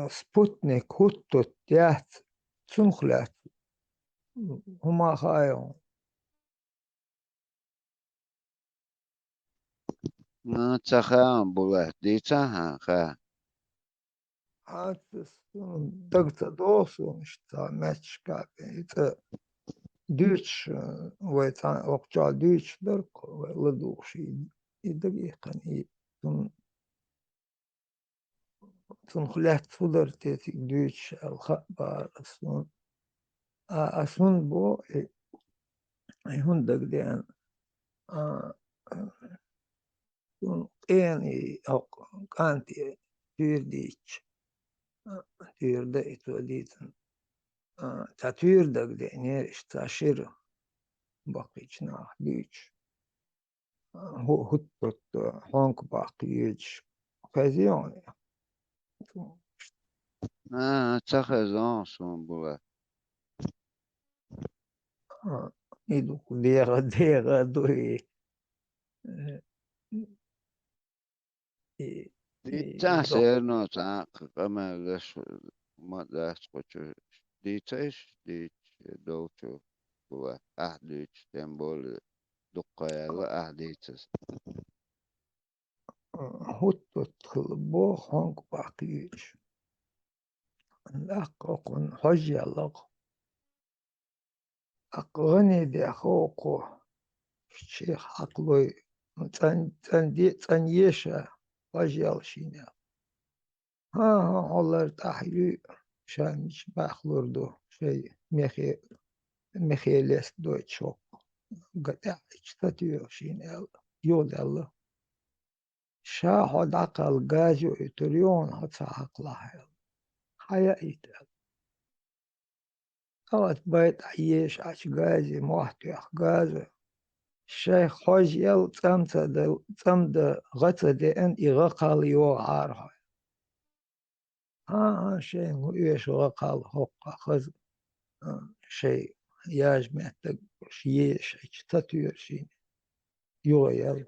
سبوتنيك هوتو تيات تنخلات هما خايون ما تخام بوله دي تها خا دقت دوسو شتا ماتشكا إذا ديتش ويتان وقجا ديتش درك لدوشي دقيقة تنخلات فضر تيتي ديتش الخبر أسون بو هون دقدين يعني أو كانتي تيرديتش تيرديت وديتن تاتيردك دينيرش تاشير باقيتنا ديتش هو هتت هونك باقيتش كازيون تخزان سون بوله يدوك ديغا دوي دي تاسيرنو تاق كما لش ما داش قوچو دي تاش دي دوچو بوله ديتش تنبول دقايا ديتس هتت خلبو هونك باقيتش أقوكن حجي الله أقغني دي أخوكو الشيخ عقلوي تنيشة وجيال شينا ها الله تحيي شامش باخلردو شيء مخيلس دوتشو قطع اشتاتيو شينا يود الله شاهد عقل جاجو إتريون هتسا عقلها حياة أوت بيت عيش عش جازي موحتي أخجازي الشيخ خوش يل تمد غطى دي أن إغاقال يو عارها شيء مو إيش غاقال هقا خز شيء ياج محتاج شيش تطير شيء يو يل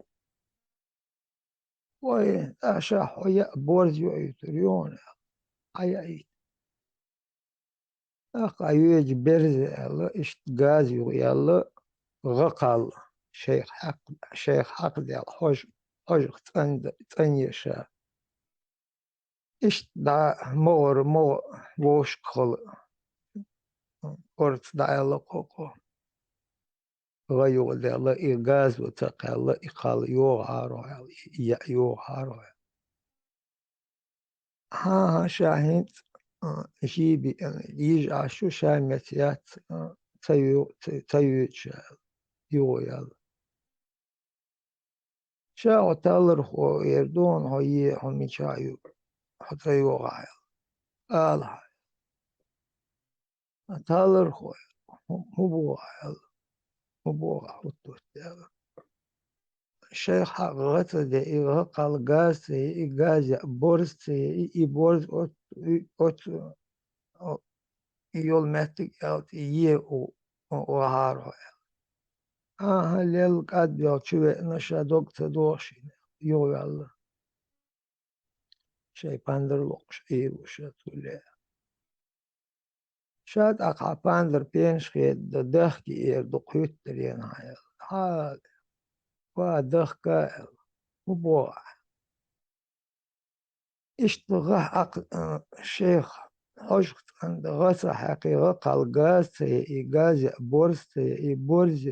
وين أشاح ويا بورز يو يتريون حياة أقا يوج برز يلا إشت غاز يو يلا غقل شيخ حق ديال حوج تنيشا إيش دا مو ووش كل أرت دا يلا كوكو غيو ديال إيجاز وتقال إقال يو عارو يو عارو ها شاهين جيبي يجي عشو شامتيات تيو يو يلا شاو تالرخو يردون هي هم شايو حتى يو غايل آلها تالرخو مو بو حطو الشيخ حقغت دي إيغا قال غاز إيغاز بورس إيبورز أوت يول ماتك أوت إيه وهارو ليل قد بيو شوي نشا دوكتا دوشي يو يلا شي باندر لوكش إيرو شاتولي شاد أقع باندر بينش خيد دخكي إير دقيت ترين هاي هاد ودخكا وبوع اشتغى الشيخ عشقت عند غسى حقيقة قال غاز بورس بورز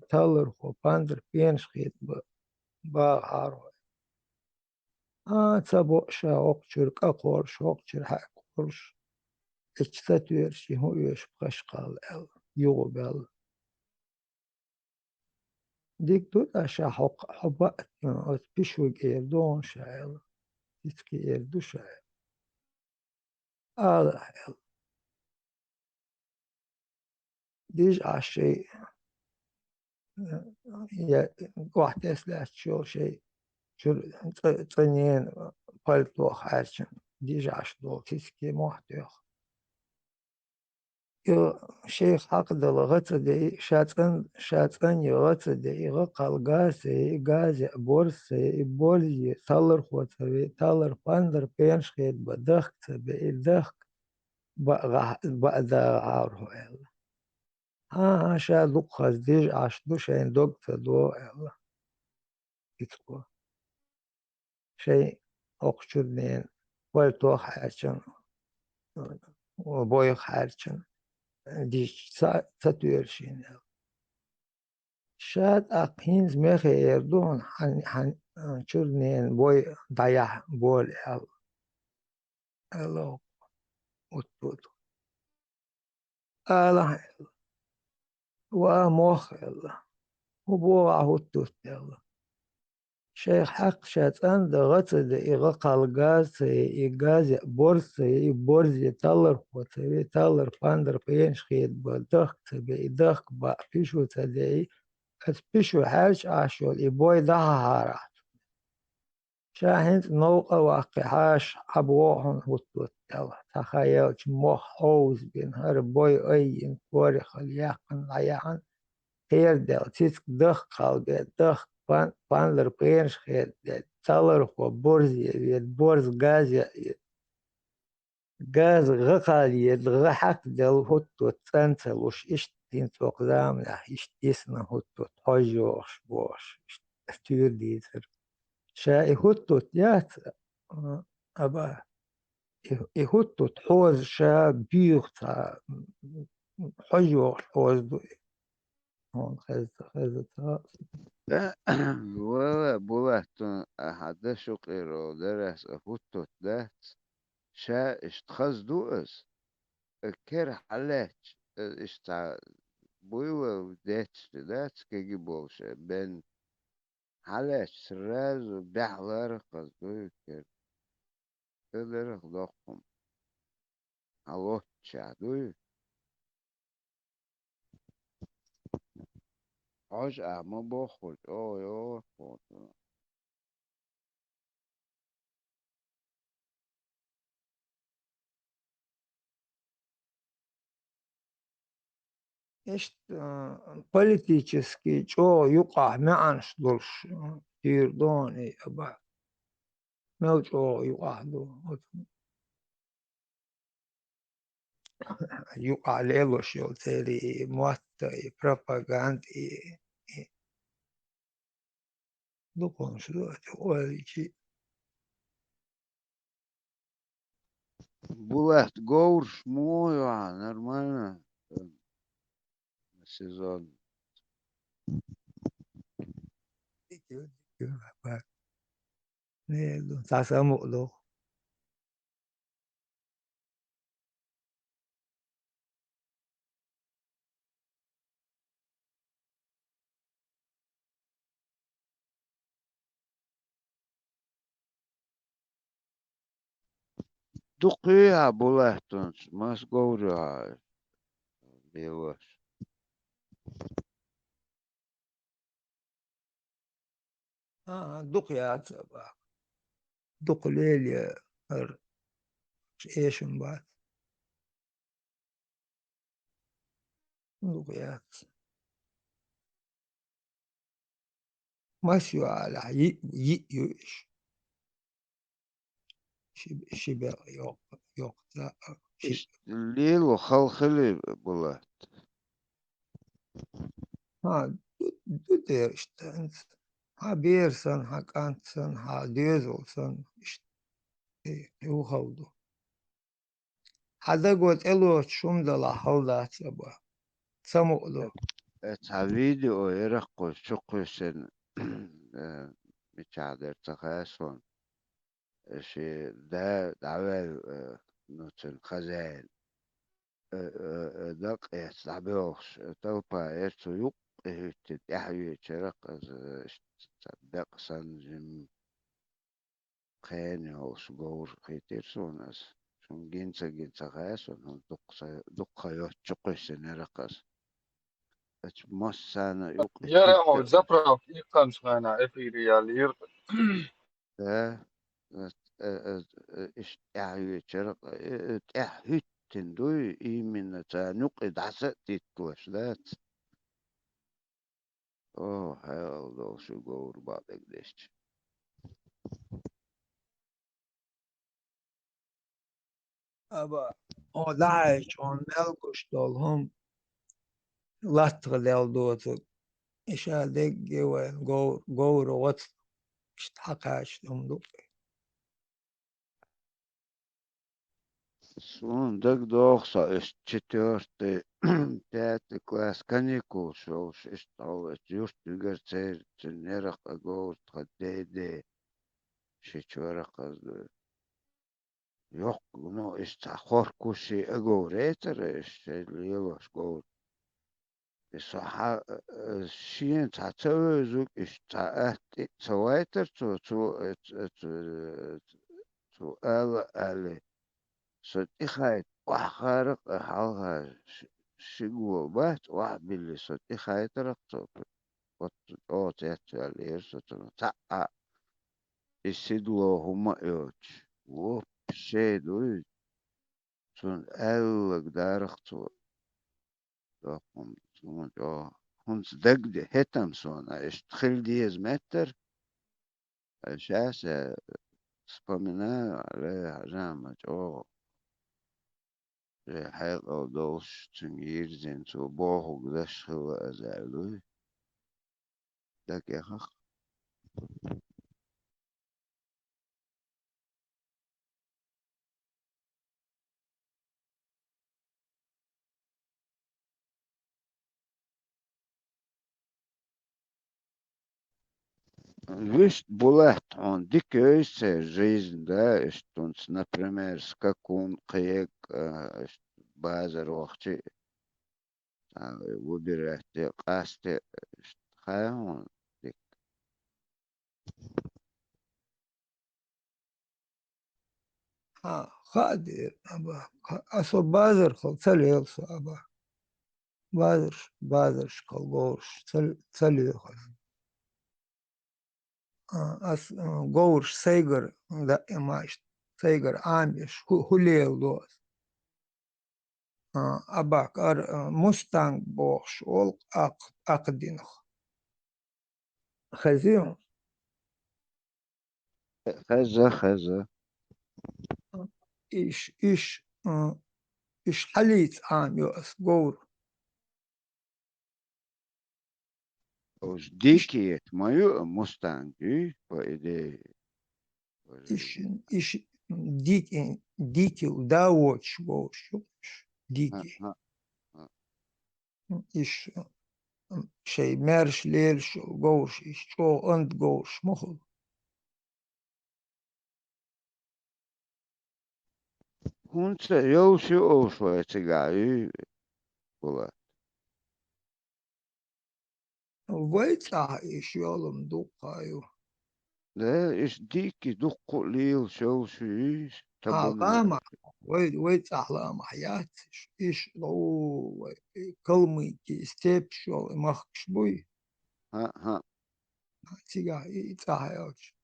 تالر خو باندر بينش خيد باغارو تبو شا أقشر كقور شوقشر حقورش اتشتاتوير شي هو يش بقشقال يو بال ديك دوت أشا حبا بيشوك إيردون شايل تسكي إيردو شايل ديج عشي واحد يسلاش شو شي شو تنين بالتو خارجن ديج عش دو تسكي محتوخ شيخ حق دلغت دي شاتن يغت دي غقال غاز بورزي تالر خوتوي تالر باندر بينش خيد بدخت بيدخ بعد عارو شا دوق خز ديج عش دو شين دوقت دو يتكو شي أقشدنين والتو خارجن وبوي خارجن ديش تاتويرشين شاد أقينز مخي يردون حن شرنين بوي ضيع بول الله وتوت الله ومخ الله وبوع هتوت الله شيخ حق شات عند غتد إغاقال غاز بورز تالر خوتوي تالر باندر بينش خيد بدخ تبي دخ با بيشو تدعي بيشو حاج عاشول إبوي ده هارا شاهنت نوقع واقعاش أبوهن هتوت يلا تخيل موخ حوز بين هر بوي أي كوري خليقن عيان هير دل تيسك دخ قلبي دخ باندر بينش خيد تالر خو بورز غاز غقال غحك دل هتوت تنسل وش إشتين توقدام إشت إسنا هتوت حجوش بوش استير ديتر شا إهوتوت يات أبا إهوتوت حوز شا بيوخ حجوش حوز دو هون خزتها ولا بولاتون أحد شقيرو درس أفوتوت دات شا اشتخز دوس كير حلاج اشتع بويو دات كيجي بوشة بين حلاج سراز وبحلار قصدو كير تقدر خدقهم الله شعدو عاش أعمى بخور يا خود إيش политический جو يقع معنش دولش تيردوني أبا موجو يقع دو يقع له شو تري موت propaganda دكون شو تقولي Булат Гоурш мой, нормально. Сезон. nè ta sợ một luôn Дукия Булатунс, мас Гоуря. Белаш. دق يا صباح دق ليل يا ايش بعد دق يا ماشي على يش شبه يوق لا ليل وخلخلي Булат. ها دير اشتنت ها بيرسن ها كانتسن ها ديزلسن هو خودو هذا قلت له شوم دلا حولات سبا سمو فيديو يرقو شقوسن متعدر تخاسون شي دا دعوال نوتن خزان دق يستعبوش توبا يرتو يق يحيي شرق دق سنجم خاني هو سجور خيتير سونس شون جنسا خاسون هم دق خيوت شقوسن يرقص مصانا Jere on يقتل zapravo ikančmena epidijāli ده يعني شرق هيتن دوي من نقد عساتي كوشلات اوه هاو دو شو قور بعد قديش أبا داعش on melkuş dolhum latgı dotu işade gewen go rot iştakaş dumdu سون دك دوخسا четвертый пятый класс каникул шел шестого юрт югерцер ценерах агор тхадеде шечварах азды yok no işte korkusu agor eter işte liyoş gor صح شين تعتوزك سويتر تو آل صدق خايت وحخارق حالها شقوة بات وحبلي صدق خايت رقصو أو تيتو الإرسو تقع السيدلو هما يوش وبشيدو تون ألق دارقتو داقم تون جو هونس دقدي هتم سونا اشتخل ديز متر أشاسة вспоминаю عليها جامد أو حيل أو دوش تنجيرزين تو بوهو قدش خلو أزالوي داك يا خخ Вишь, Булат, он дикая жизнь, да, что он, например, скакун, каек, базар, вахчи, выбирать, касты, хай он, ها خادر أبا أصو بازر خل تليل أبا بازر شكل غورش تليل أس غورش سيجر دا إماش سيجر آمش هليل دوس أباك مستانج بوخش أول أقدينخ خزيون خزة إيش إيش حليت يؤس قور Os dikiet mayu Mustang وإيدي إيش ديكي وداوتش قور شو ديكي إيش شيء مارش ليل شو قورش إيش شو أنت قورش مخل Hunze Josi Osweitsigai Bulat. ويتسع إيش يولم دوقايو ده is diki duqqu liil Josi tabun لامح ويتسع لامح حياة إيش لو كلمي كي ستيب شو مخش بوي ها تيجا يتسع يوش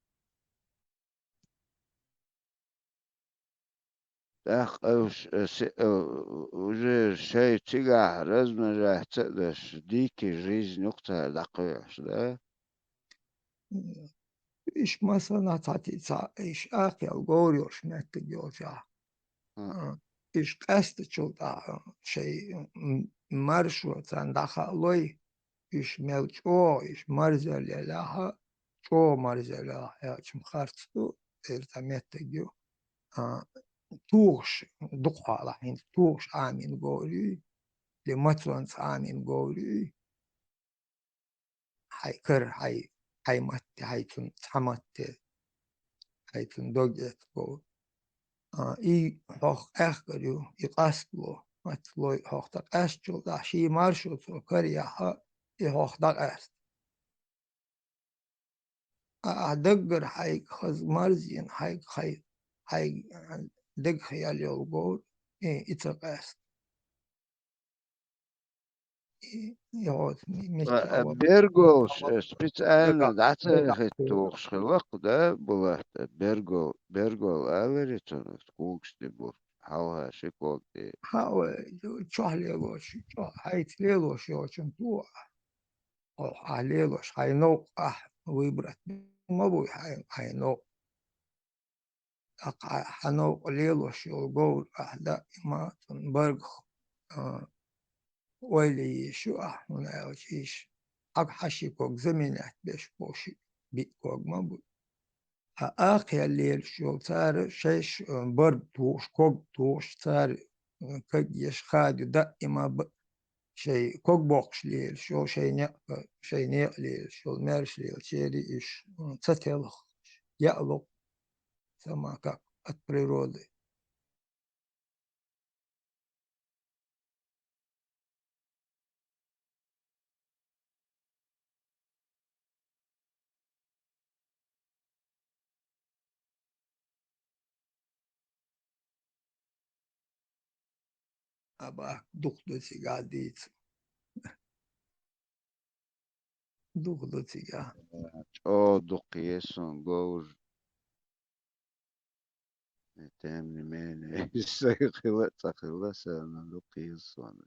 Ach, уже шей тига размножается, да дикий жизнь нукта дакуешь, да? إيش مثلا تعطي إيش آخي الغوريوش نتجوزها إيش قصد شوطا شيء مرشو تندخل لوي إيش ملچو إيش مرزل لها شو مرزل لها يا شم خرطو إرتمت تجو توش دقها لحين توش آمين غوري لمثلا آمين غوري هاي كر هاي مت هاي تن تمت هاي تن دوجت غور إي هوخ أخريو يقاسلو متلوي هوخ تق أشجو دا شي مارشو تو كريها إي هوخ دق أست أدقر هاي خز مرزين هاي دق خيال يوغور إي إتق أست يعود ميكي أول Берголш, специально دقا дата хеттух шхилак, да, булат. Бергол аверитон, скугс де бур. Хауха шикок де. هاو تشوح ليلوش هاي تليلوش يوشن تو أو عليلوش هاي نوق ويبرت ما بوي هاي نوق حنوق ليلوش يقول أهدا ما تنبرغ ويلي شو هنا يوشيش أك حشي كوك زمينات بيش بوشي بيت كوك ما بوي آخر الليل شو صار شيش برد توش كوك توش صار كجيش خادو دائما شيء كوك بوكش ليل شو شيء نيق ليل شو مارش ليل شيري إيش تتلخ يألق سما كاك البريرودي أباك دخلو تيجاديت دخلو تيجا او دقيسون گور. تامني ماني. خلص خلص انا دقيسون.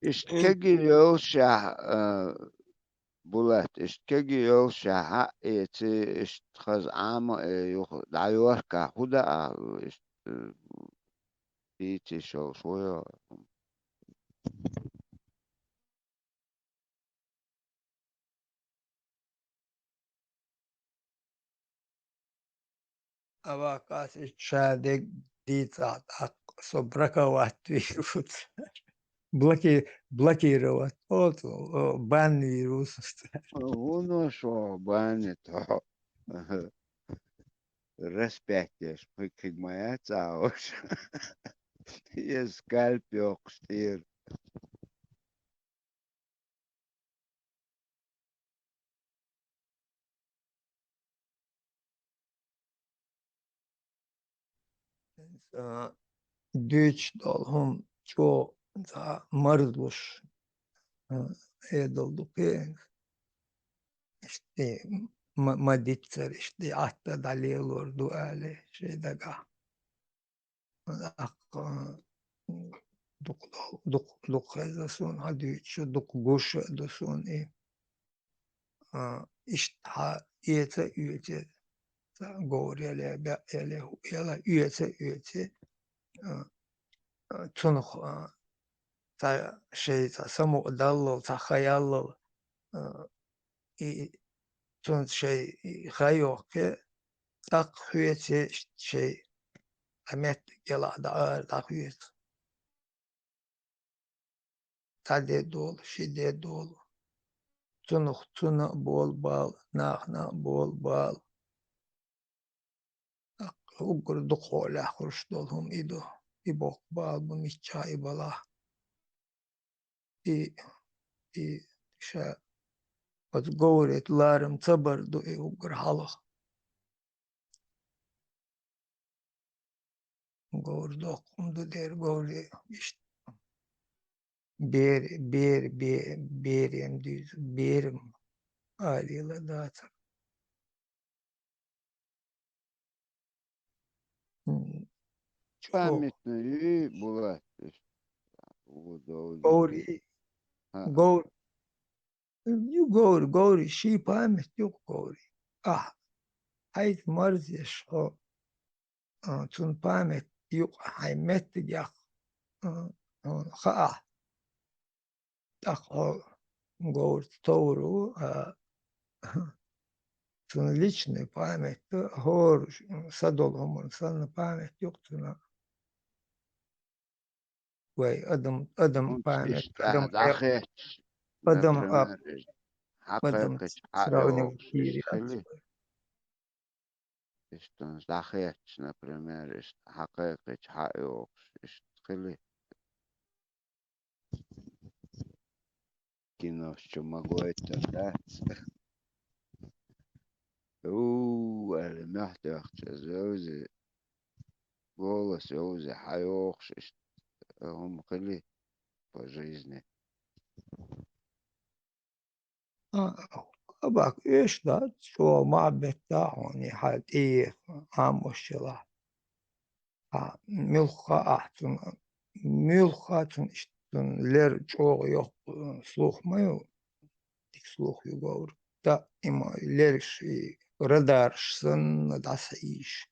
اشتكي يوشع بولات اشتكي يوشع ايتي اشتخز عام دعيوه كهودا ايتي شو شوية أباك أسيش شادق ديت أعتق صبرك واتويروت بلاكي روات أوتو بان فيروس uno شو بانتو respectes porque mais aos e scalpi oxtir دويتش دول هم что за мордуш эдолдук işte maditser işte hatta dalıyordu öyle şeyde duk son hadi şu duk boş da son işte üyece gorele ele yala üyece tunuk ta şey ta samu dallo ta hayallo i tun şey hayok ki tak üyece şey Ahmet yala da ağır da üyece tade dolu şide dolu tunuk tuna bol bal nahna bol bal ugur dukola hoş dolhum ido ibok bal bu miçay bala i şa az gowret larım tabar do ugur halı gowr dokumdu der gowri işte berim düz berim alıyla dağıtır. Çok Памятные бывают. gowri gowr gowri şey pamet yok gowri hayt marziş o tun pamet yok haymet yak ha tak o gowr toru tun личной память hor sadolhum sana pamet yoktu vay adım Он pamet adım استهدخت adım например, adım حقيقة sıravını حقه kiri استخلي استهدخت например, حقيقة حقه استخلي кино, что могло это дать. المحتوى زوزي голос زوزي حيوخش هم خلي по жизни. bak işte şu muhabbette hani halt iyi anlaşılan mülkatın işte ler çok yok слухмаю слух говорю da ima ler şey radarşın da iş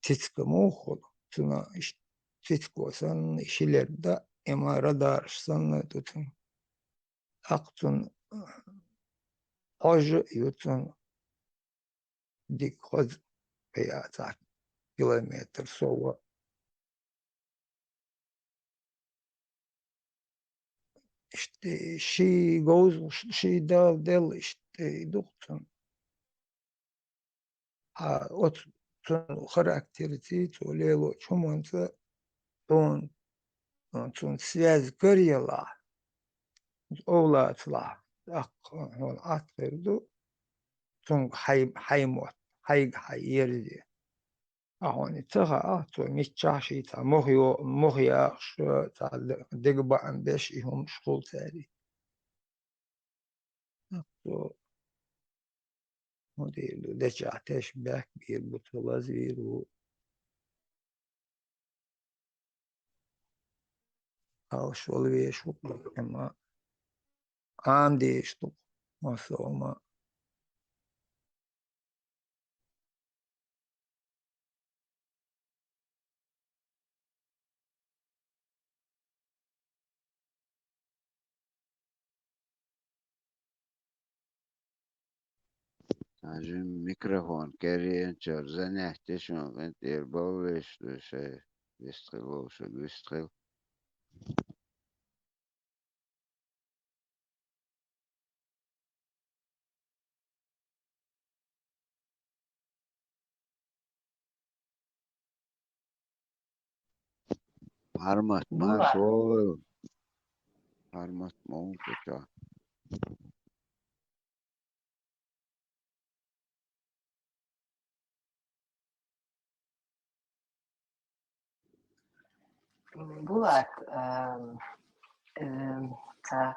titkamu hol tuna işte titkosan işlerde ima radarşın tutun aktun hoca yutun dik hoz veya kilometre sonra işte şey goes şey del işte doktor от характерити то лело чуманца тон связь горела овлатла он атверду тон хаймот хайерди ahoni taha to michashi ta mohya ta degba an besh ihum shkul tari to modelu dechatesh bak bir butulazir شغل بيشوف اما عندي يشتغل ما عشان ميكروفون كاري занятие شو انت يربوش شيء يستغل شو يستغل Harmat ma şoğlu harmat mumtu ça Булат, та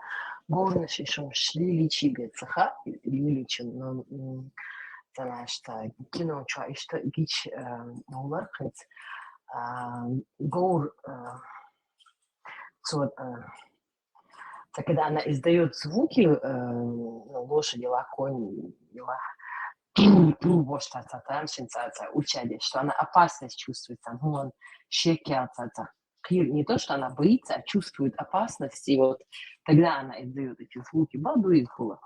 горныши шум шли личи бецаха, лиличин, но та кино ча ишта гич улархец, гор, когда она издает звуки, лошади, конь, вот что учали, что она опасность чувствует, он щекятся, не то, что она боится, а чувствует опасность, и вот тогда она издает эти звуки. Баду и хула.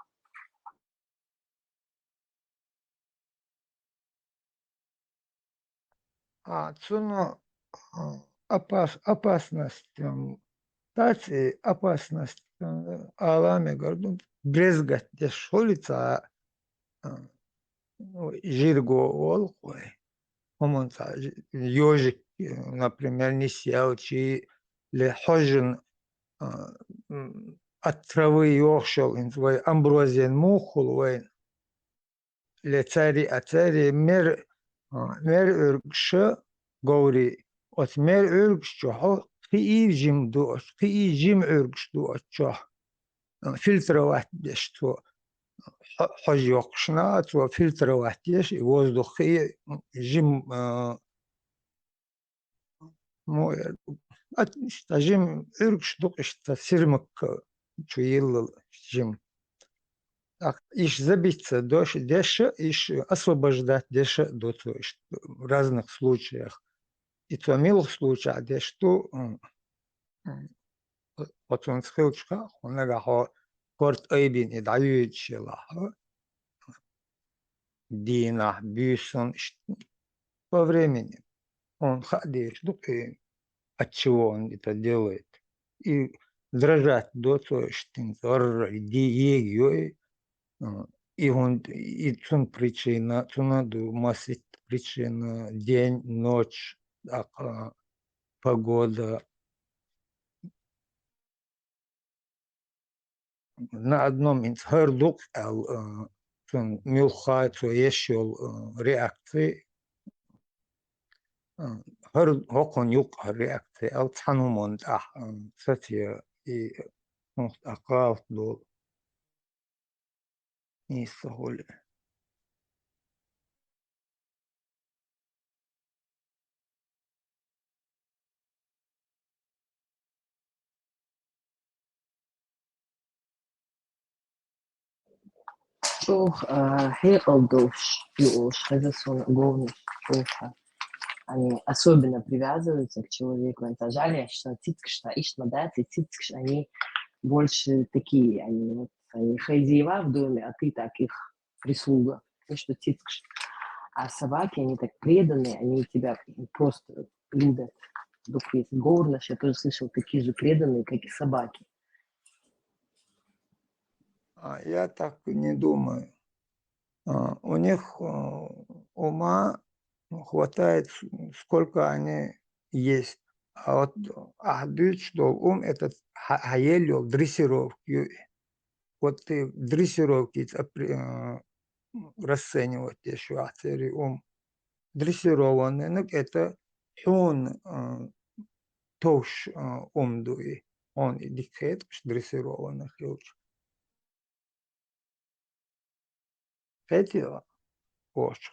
Цуно опасность, тати опасность, аламе горду, брезгать дешолица, жирго олкой, омонца, ежик, например, не сел, чи ле хожен от травы йошел, инзвой амброзиен мухул, вайн, ле цари мер ургша говори, от мер ургшчо, хи жим дуош, хи жим ургш дуоччо, фильтровать что хож йокшна, то фильтровать еш, и воздух хи жим жим ургш дуош, сирмак чуил жим. Иш забиться деши, иш освобождать деши до в разных случаях. И то милых случаях, где что вот он схилчка, он нагахо корт эйбин и дают чела, дина, бюсон, по времени он ходит, от чего он это делает. И дрожать до того, что ди и он и цун причина, цунаду масить причина, день, ночь, погода. На одном из хардук цун милхай, цу ешел реакции, хокон юк реакции, цанумонд, кстати, и акал дол, не соголи. Toch heel душь, это сон главный, они особенно привязываются к человеку. Это жаль, что цицкшта и шмадат, и цицкш, они больше такие, они хозяева в доме, а ты так их прислуга. И что цицкш. А собаки, они так преданные, они тебя просто любят. Вдруг есть горныш, я тоже слышал, такие же преданные, как и собаки. Я так не думаю. У них ума хватает, сколько они есть. А вот ахдыч, что ум этот хаелил дрессировки. Вот ты в дрессировке расценивать еще ацери ум. Дрессированный, ну, это он тош ум дуи. Он и дикхет дрессированных луч. Эти кошек.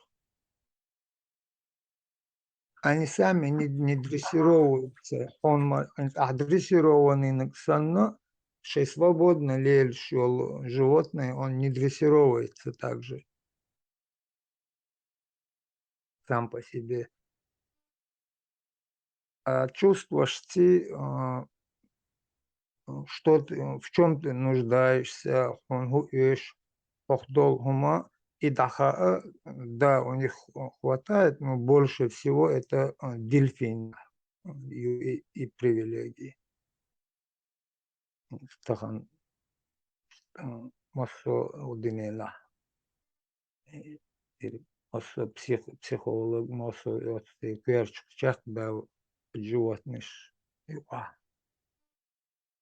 Они сами не дрессировываются. Он дрессированный наксанно, что свободно лель шел животное, он не дрессировывается также сам по себе. А чувствуешь ты, что ты, в чем ты нуждаешься, он гуешь, похдол гума, и даха, да, у них хватает, но больше всего это дельфин и привилегии. Тахан массо удинела. Массо психолог, массо кверчик бел животных.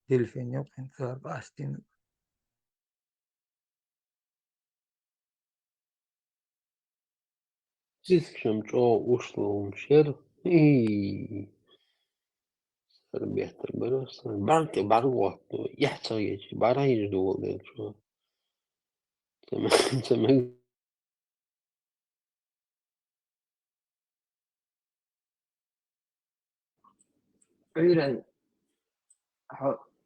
Дельфинек инсар астин. Цицкшем чо ушло умшер и بيحتر بس بعرف يحتاج بعرف يجدول شو تمام Уверен,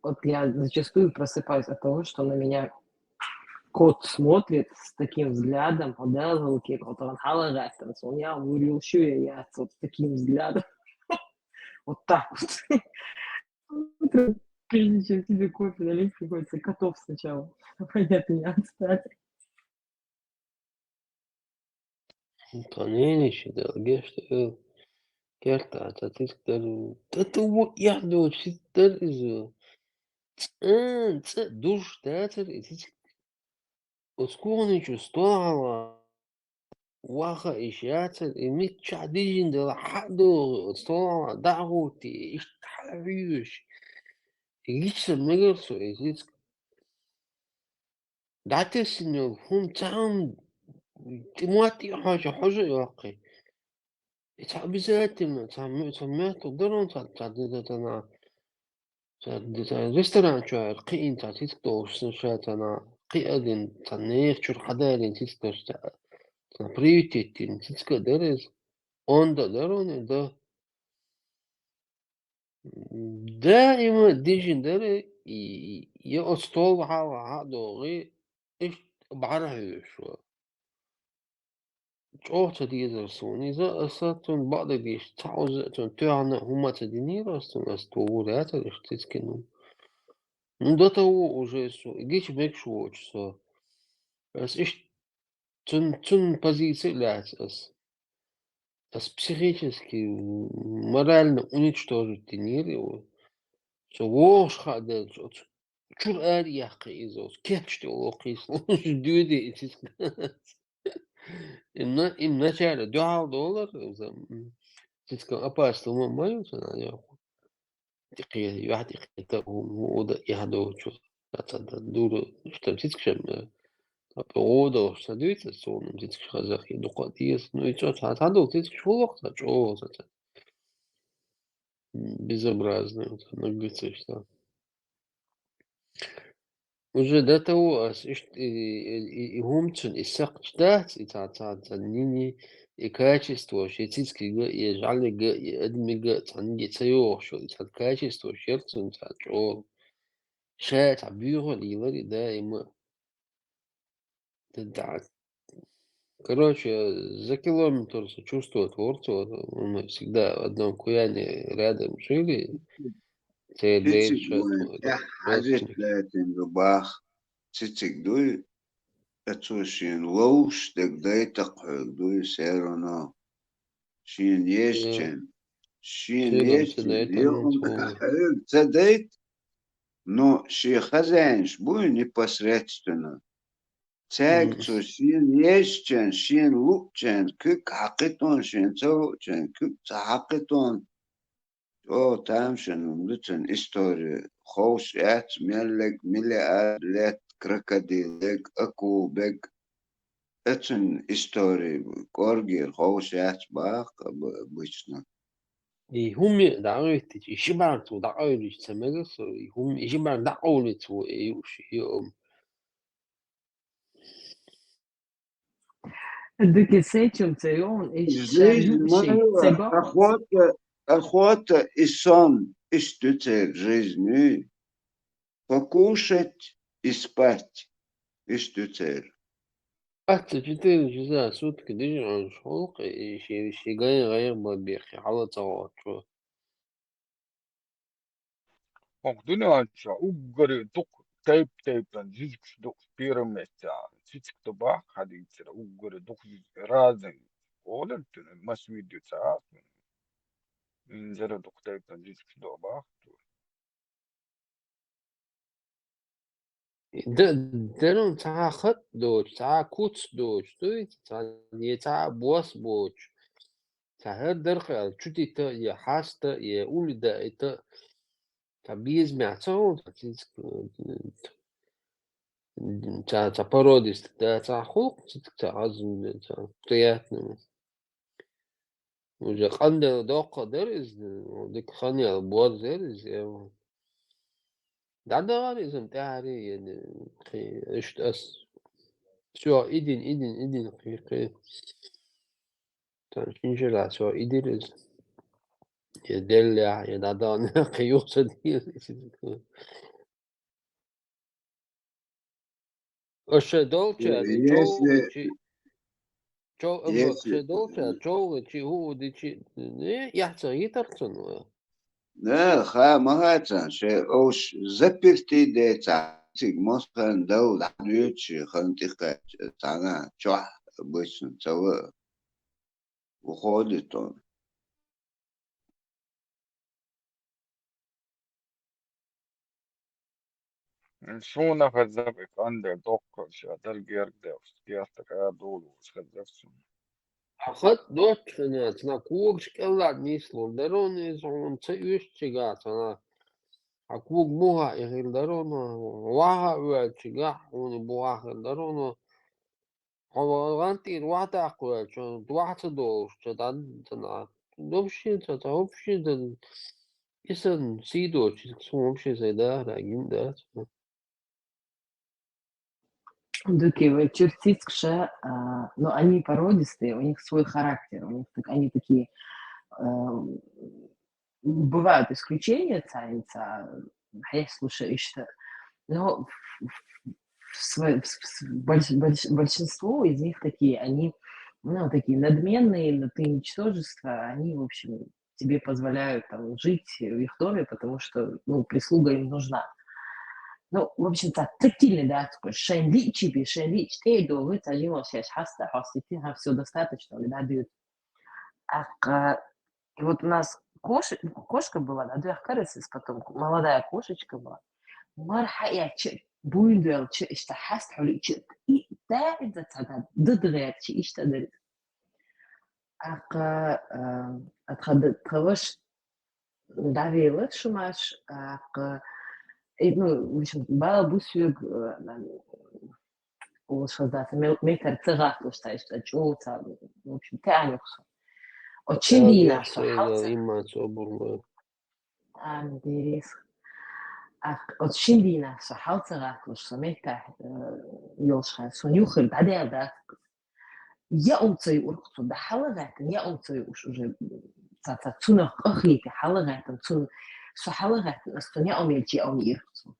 вот я зачастую просыпаюсь от того, что на меня кот смотрит с таким взглядом, вот он халагается, он я говорил, что я вот с таким взглядом, вот так вот. Утром, прежде чем себе кофе налить, приходится котов сначала понять меня отстать. طنيني شده قشت كرتا تتذكر تتو يحدو شتر إذا أنت دوش تاتر إتك وتكوني شستوعوا واخا إشياتر إميت شعديجين دل حدو استوعوا دعوتي إشتحلوش إيش المجرسو إتك دعتر سنو هم تعم تمواتي حاجة يوقي تعبيزات ما سمعت درون تعددتنا ريستوران شو القين تعتيتو شاتنا قيادين تنير شو حدارين تيتو بريوتيتين تيتو درز اون درون ده دائما ديجن دري يأستول هادو غي إيش بعرف شو أوه ديزر سوني إذا أصلا بعض ديش تعوز تعنا هما تديني راستون أستوورات الاشتسكنو ну до того уже so идите weg so es ist zum позиции as психически морально уничтожить тренировал so вош хадел чур арьяхи изос кепчте лохис дюди итис им начале $2 تسكن أباستو ما يوصل يا تقي واحد يقي وده يهدو شو دورو что تسكشم اوdo садится сон тиск хазахи доқатиес ну и что тадо тиск шулохта чо безобразно наггаться что уже до того и гумчен и сакчдат и нини и качество шетицки и жалега и адмига тани цаё шо и качество шерцун чо шат бюро лилари да има да. Короче, за километр сочувствую творцу. Мы всегда в одном куяне рядом жили. Те تيتك дальше حاجة родственники. لاتن رباخ تيتك دوي اتوشين لوش دك داي تقعد دوي سيرونا شين يشجن شين Сыгом يشجن это يوم танцевал. دك تديت но ши хазяинш буй непосредственно تاك تو شين يشجن شين لوكجن كيك حقيتون شين توجن كيك تحقيتون او تامشن ومدتن استوري خوش ات ملك ملئات لات كركديلك اكو بك اتن استوري كورجي خوش ات باق بوشنا И хуми дعوت ишибар ту дعوли самегас и хуми ишибар дعوли ту юш йом. Дыки сечун цеон и жизнь шалющий моя цегос. охота и сон и штуцер жизни покушать и спать и штуцер 24 часа в сутки дышишь шелк и шигай غير бабехи على طاوات شو. Onko uggari tuk teipan zizks duk pirametta zizk tobak haditsira uggari duk razan olen tune mas video saat injera duk teipan zizk dobak درون تاع خط دوش تاع كوتس دوش تاع بوس بوش تاع هر درخل شتي تا يا حاستا يا ولدا تا تاع بيزمع تاع تاع باروديس تاع خلق تاع عزم تاع приятно уже خندل دوقة درز وديك خانية بوز درز يا ده غالي تعري يعني خي إيش أس شو إدين خي تنشيلا شو إدرس يدلع يدادان خيوص دي وش دولشة دي Если, شو أما если, دولشة شو هو دي شي يحصل يترسن да, махатсан, ше ош заперти деца, циг мосхан даула, ючи, хантиха, цана, чуа, обычно, цава, уходит он. Suuna khazabik ande dokko shadal gerdevs gerte ka dulu khazavsun. حقت دوت خنا كوغش كلا نيسلو درون زون تيوش تشيغا حكوك موها يغير درون واها وتشيغا ون بوها درون هو غانتي واتا قوي شو واحد دوش تدان تنا دوبشي تتوبشي دن يسن سيدو تشيكسومشي زي ده راجين ده Дыки, чертицкша, но они породистые, у них свой характер, у них они такие, бывают исключения, царица, я слушаю, что, но большинство из них такие, они, ну, такие надменные, но ты ничтожество, они, в общем, тебе позволяют там жить в их доме, потому что, ну, прислуга им нужна. Ну, в общем-то, тактильный, да, такой шенли чипи, шенли чтей, долго, тажимо, сейчас хаста, хастити, все достаточно, да, дают. И вот у нас кошка была, да, две карысы, потом молодая кошечка была. مرحا يا شيء بويندل شيء اشتحست حولي شيء دا إذا تعدد ضد غير شيء اشتدرت أتخدش دعوي لطش ماش ну, в общем, бала бусюг улшаздата метр цыгак лыштайш чулца, в общем, тянюксу. Очень дина сохалца. Дерис. Очень дина сохалца раклыш, метр يلشخ سنيوخر بعدين ده يا أمتي ورقته ده حلقات يا أمتي وش уже تاتنا أخي حلقات تون سو حلقات استنيا أميلتي أميرته.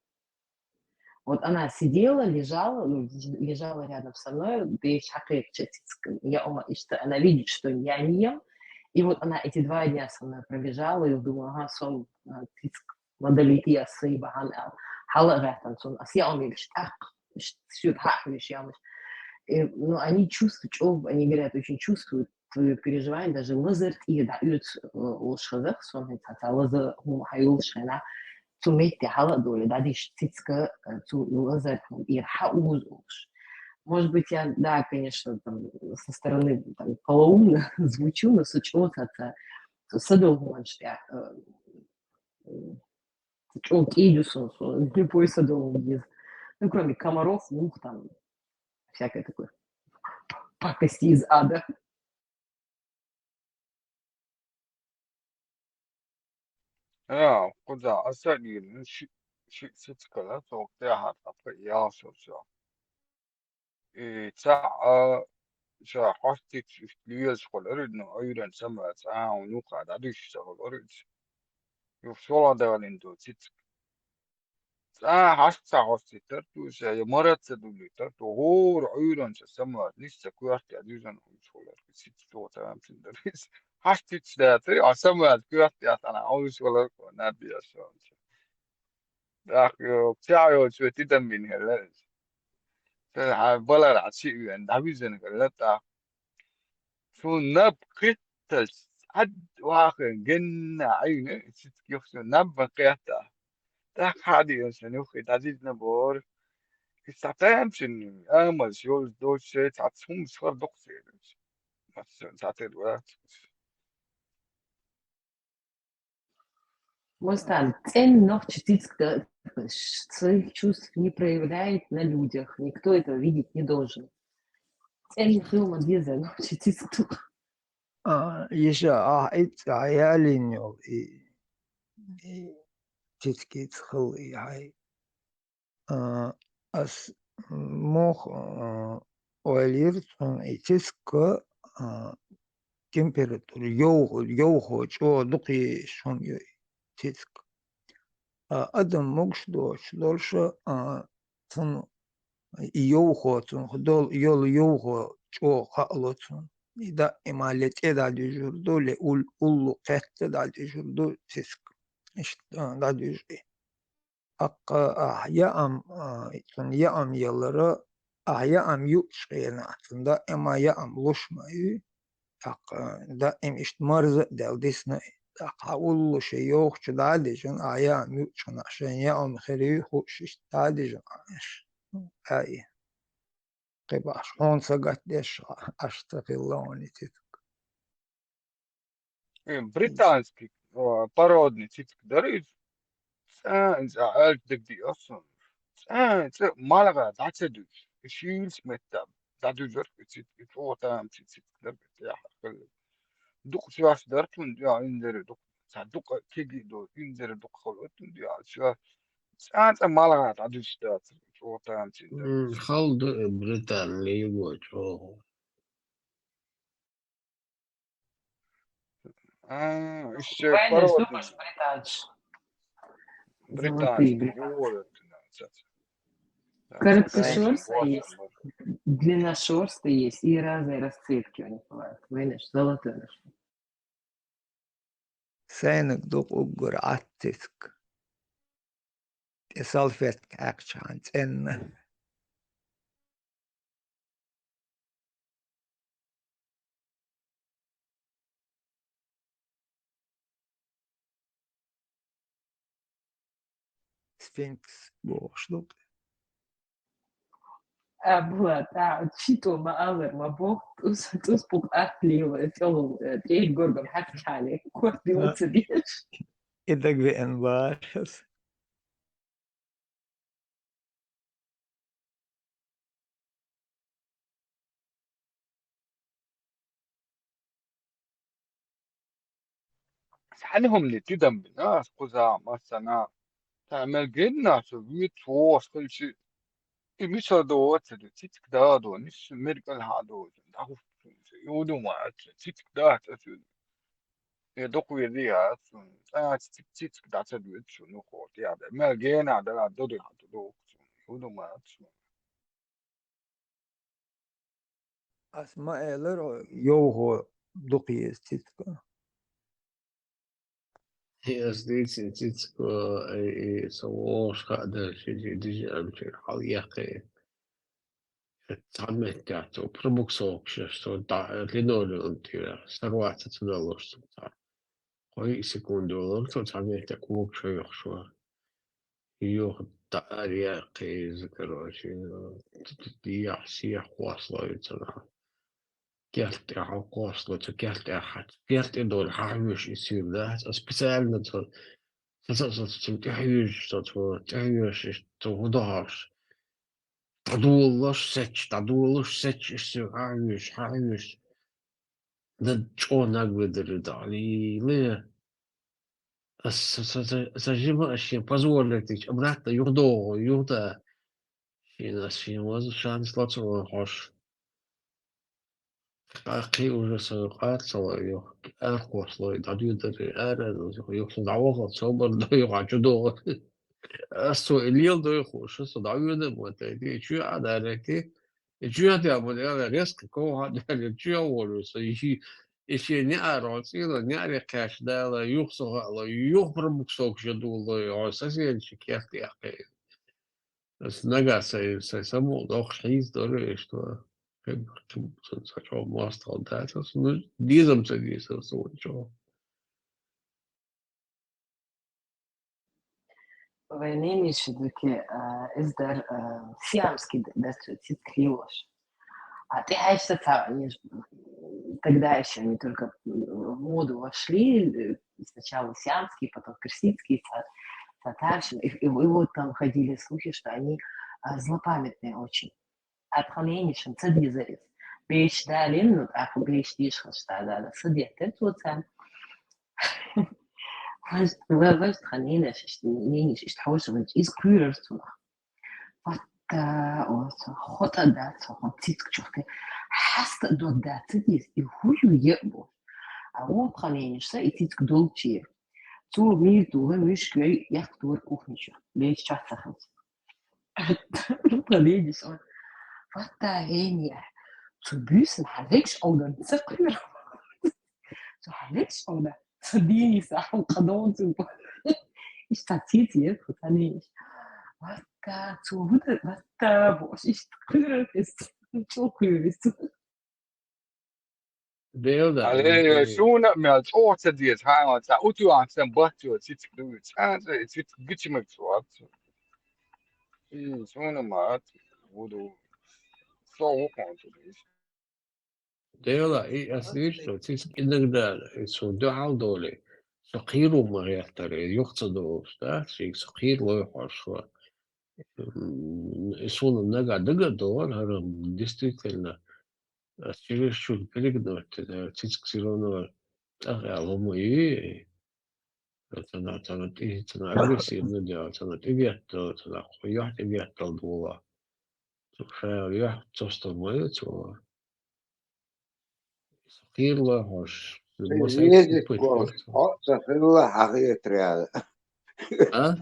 Вот она сидела, лежала, ну, лежала рядом со мной, она видит, что я не ем, и вот она эти 2 дня со мной пробежала, и думала, ага, сон, модалити асыба, халаватан, сон, асьяумиль, все, ну, они чувствуют, они говорят, очень чувствуют твои переживания, даже лазер, и дают лошадок, сон, это лазер, хайулшена, цумейте халадоли, да, дишь цицка, лазер, и хаузуш. Может быть, я, да, конечно, там, со стороны там, полоумно звучу, но с учетом садового, что идюсон, любой садовый без, ну, кроме комаров, мух, там, всякое такое, пакости из ада. Ja, kуда asali shitskala so kya hata ya so. hostik liyas kholar no ayran sama sa unuqa dadish so orid. Yufsola davalendo sitsk. hasta hostitar tu sa marat sadulita to hor ayran sama lissa kuarti adusan usolar sitsko tamam sindaris. Hastits där asama kuarti atana usolar nabiya so. Yo kya yo tidan min hela. Balar achi and Davizan Galata. So nab crystals had walking again. I know it's gives you nabakata. That had you and you that is no more. It's a time in Amas, yours those shades at some sort of doctors. That's it. Мостан, цен ног чтицка своих чувств не проявляет на людях. Никто этого видеть не должен. Цен фильма дизайн чтицка. يشا أحيت عيالينيو تسكيت خلي هاي أس موخ وليرتون إتسكا температура يوخو чо دقي شون تسك أدم مقش دولشا تن يوخو تن خدول يوخو чо خالوتن إذا إمالت إذا ديجوردو لأول أولو قت دا ديجوردو تسك إيش دا ديجي أحياء تن يأم يلرا أحياء يوتشينا تن دا إما يأم لشماي دائم اشتمرز دل ديسنا أقول شيء يوخ دادجن آيا ميوتشن عشان يوم خري خوش دادجن عايش هاي قباش هون سقط ديش أشتغلوني تتك Британский породный титк дарит. Аль дик осон. Малага дацедуш. Шилс мета. Дадужер тит фотам тит дер я. Дук швас дартун я индер дук. Дук киги до индер дук холотун я. Шва малага дадуш дат фотам тит дер. خلد بريطانيا يقول إيش Войны, породный думаешь, британцы? Золотые британский. британцы. Вот. Короткошерстые есть, длинношерстые есть и разные расцветки у них бывают. Войны, золотой наш. سينك دوق أقر عتسك تصلفت أكشان إن سفنكس بوشلوك Была, شيتو ما أمر ما بوك تسبق أكلي وتقول تريد جورجم حكي عليك كورتي وتسديش. إدك بإن بارس عنهم اللي تدم بالناس قزام مثلا تعمل جنة سويت ووس كل شيء مش هدوات تيتك دادو نش ميركل هادو داخل يودو ما تيتك دات يدوك ويديها تيتك دات دوت شو نخوت يا ده ما جينا ده دودو هادو يودو ما أسماء لرو يوهو دقي استيتكا Естественно, и солошка, да, сидишь, хальяхи, تعمدت пробуксок, что да, линолеум тира, сорваться туда ложится. Кой секунду, то تعمدت кубок шо ее тарьяхи, короче, я все хвастаются на. Gert er har kostlet, så gert er hat. Gert er door huis is hier dat. Als speciaal dat det huis dat voor huis is toch daar. Dat doel is zo huis. Dat чонак выдали дали. Ле. Сажима ще позволить обратно юрда. Ще was шанс лоцо хош. Aqui уже сорокацало ее эрхосло и дадут это эрэ их сдавало собор до их ачудо со илил до их что сдавали вот эти чё адареки и чё это было резко кого дали чё волосы и не аросило не арекаш дала юх согало юх промуксок ждуло а соседчик я нога само doch schießt oder что сначала мастер дата, ну, дизом садится, что. Войны мишедуки издер сиамский дастут кривош. А ты что они тогда еще они только в моду вошли, сначала сиамский, потом персидский, татарщин, и вот там ходили слухи, что они злопамятные очень. Отхаленишем, цадизарец. بيش دالين أخو بيش ديش خشتا صديقتي توتان was خلينا نينيش تحوش من إيش كورر تونا فتا خطأ دات خن تيتك شوفك حست دو دات ديس يهوي يقبل أول خلينا شتا تيتك دولتشي تو مير تو مش كوي يختور كوخنيشة ليش شخص خمس خلينا شو فتا هيني تو بيس نحركش أو ده تسقير تو حركش أو ده صديني صح قدوم تو اشتاتيت يفوت عليش Vatta, tudo, vatta, boş işte kırarız. Çok kırarız. Det er jo der. عليه شو نعمل أوت ديت ها تا أوتو عن سن باتو تيتكلو تانزا تيتكلش مكسوات شو نعمل ودو صو كونتو ليش Det er jo der. Jeg synes, det er ikke der. Så det har dårligt. Så kiro mariater, jukta do, så kiro har sånne nega dår har distriktene. Через что перегнуть, это тисксированного, а ломы, это на агрессивно делать, она тебе то, это хуя тебе то было. Слушай, я то, что мы, то скирло, аж, Привезет голос, صخيلة حقيقة هذا. а?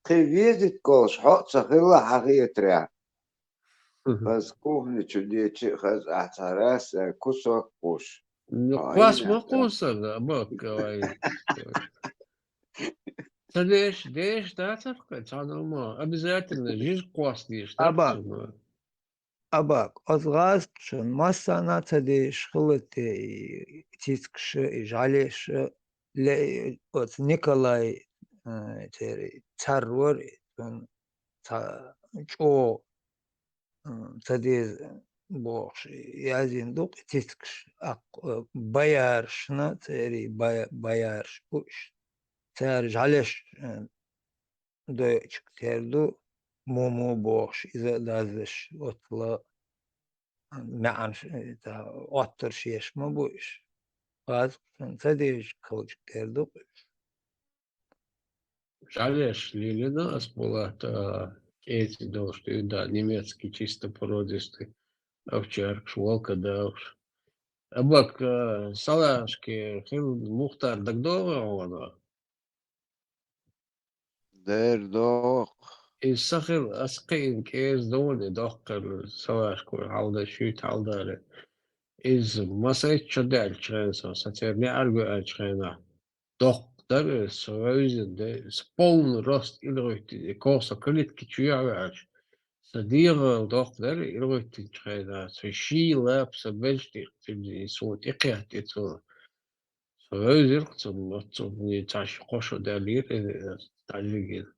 Привезет голос, صخيلة حقيقة هذا. بس كوهن تشديتي خز اعتراس كسوك بوش. Квас вкуса, бог говорит. Ты дешь, да, царкать, обязательно, жизнь квас дешь, да? أباك أصغاستشن مسانا تديش خلتي تيسكش إجعليش لا نيكولاي تيري تارور تا جو تديز بوش يازين دوق تيسكش بايارشنا تيري بايارش بوش تارج عليش دويتشك تيردو مومو بوش إذا دازش أطلع معن أطر شيش ما بوش غاز تديش كوج تيردو Жалеешь, Лилина была эти дошки, да, немецкий чисто породистый овчарк, волка да уж. А бак салашки, Мухтар Дагдова она. دير دوق. الصخر أسقين كيس دولي دقر салашку, عودة شوت عودة إز مسألة شدال شخصا سترني أرجو أشخنا دقر سويزن ده سبون راست إلغيت كوسا كلت كتشيعش صديق دقر إلغيت شخنا سشي لاب سبجتي في صوت إقيات يتو سويزن قصم تعش قشو دالير تعجيل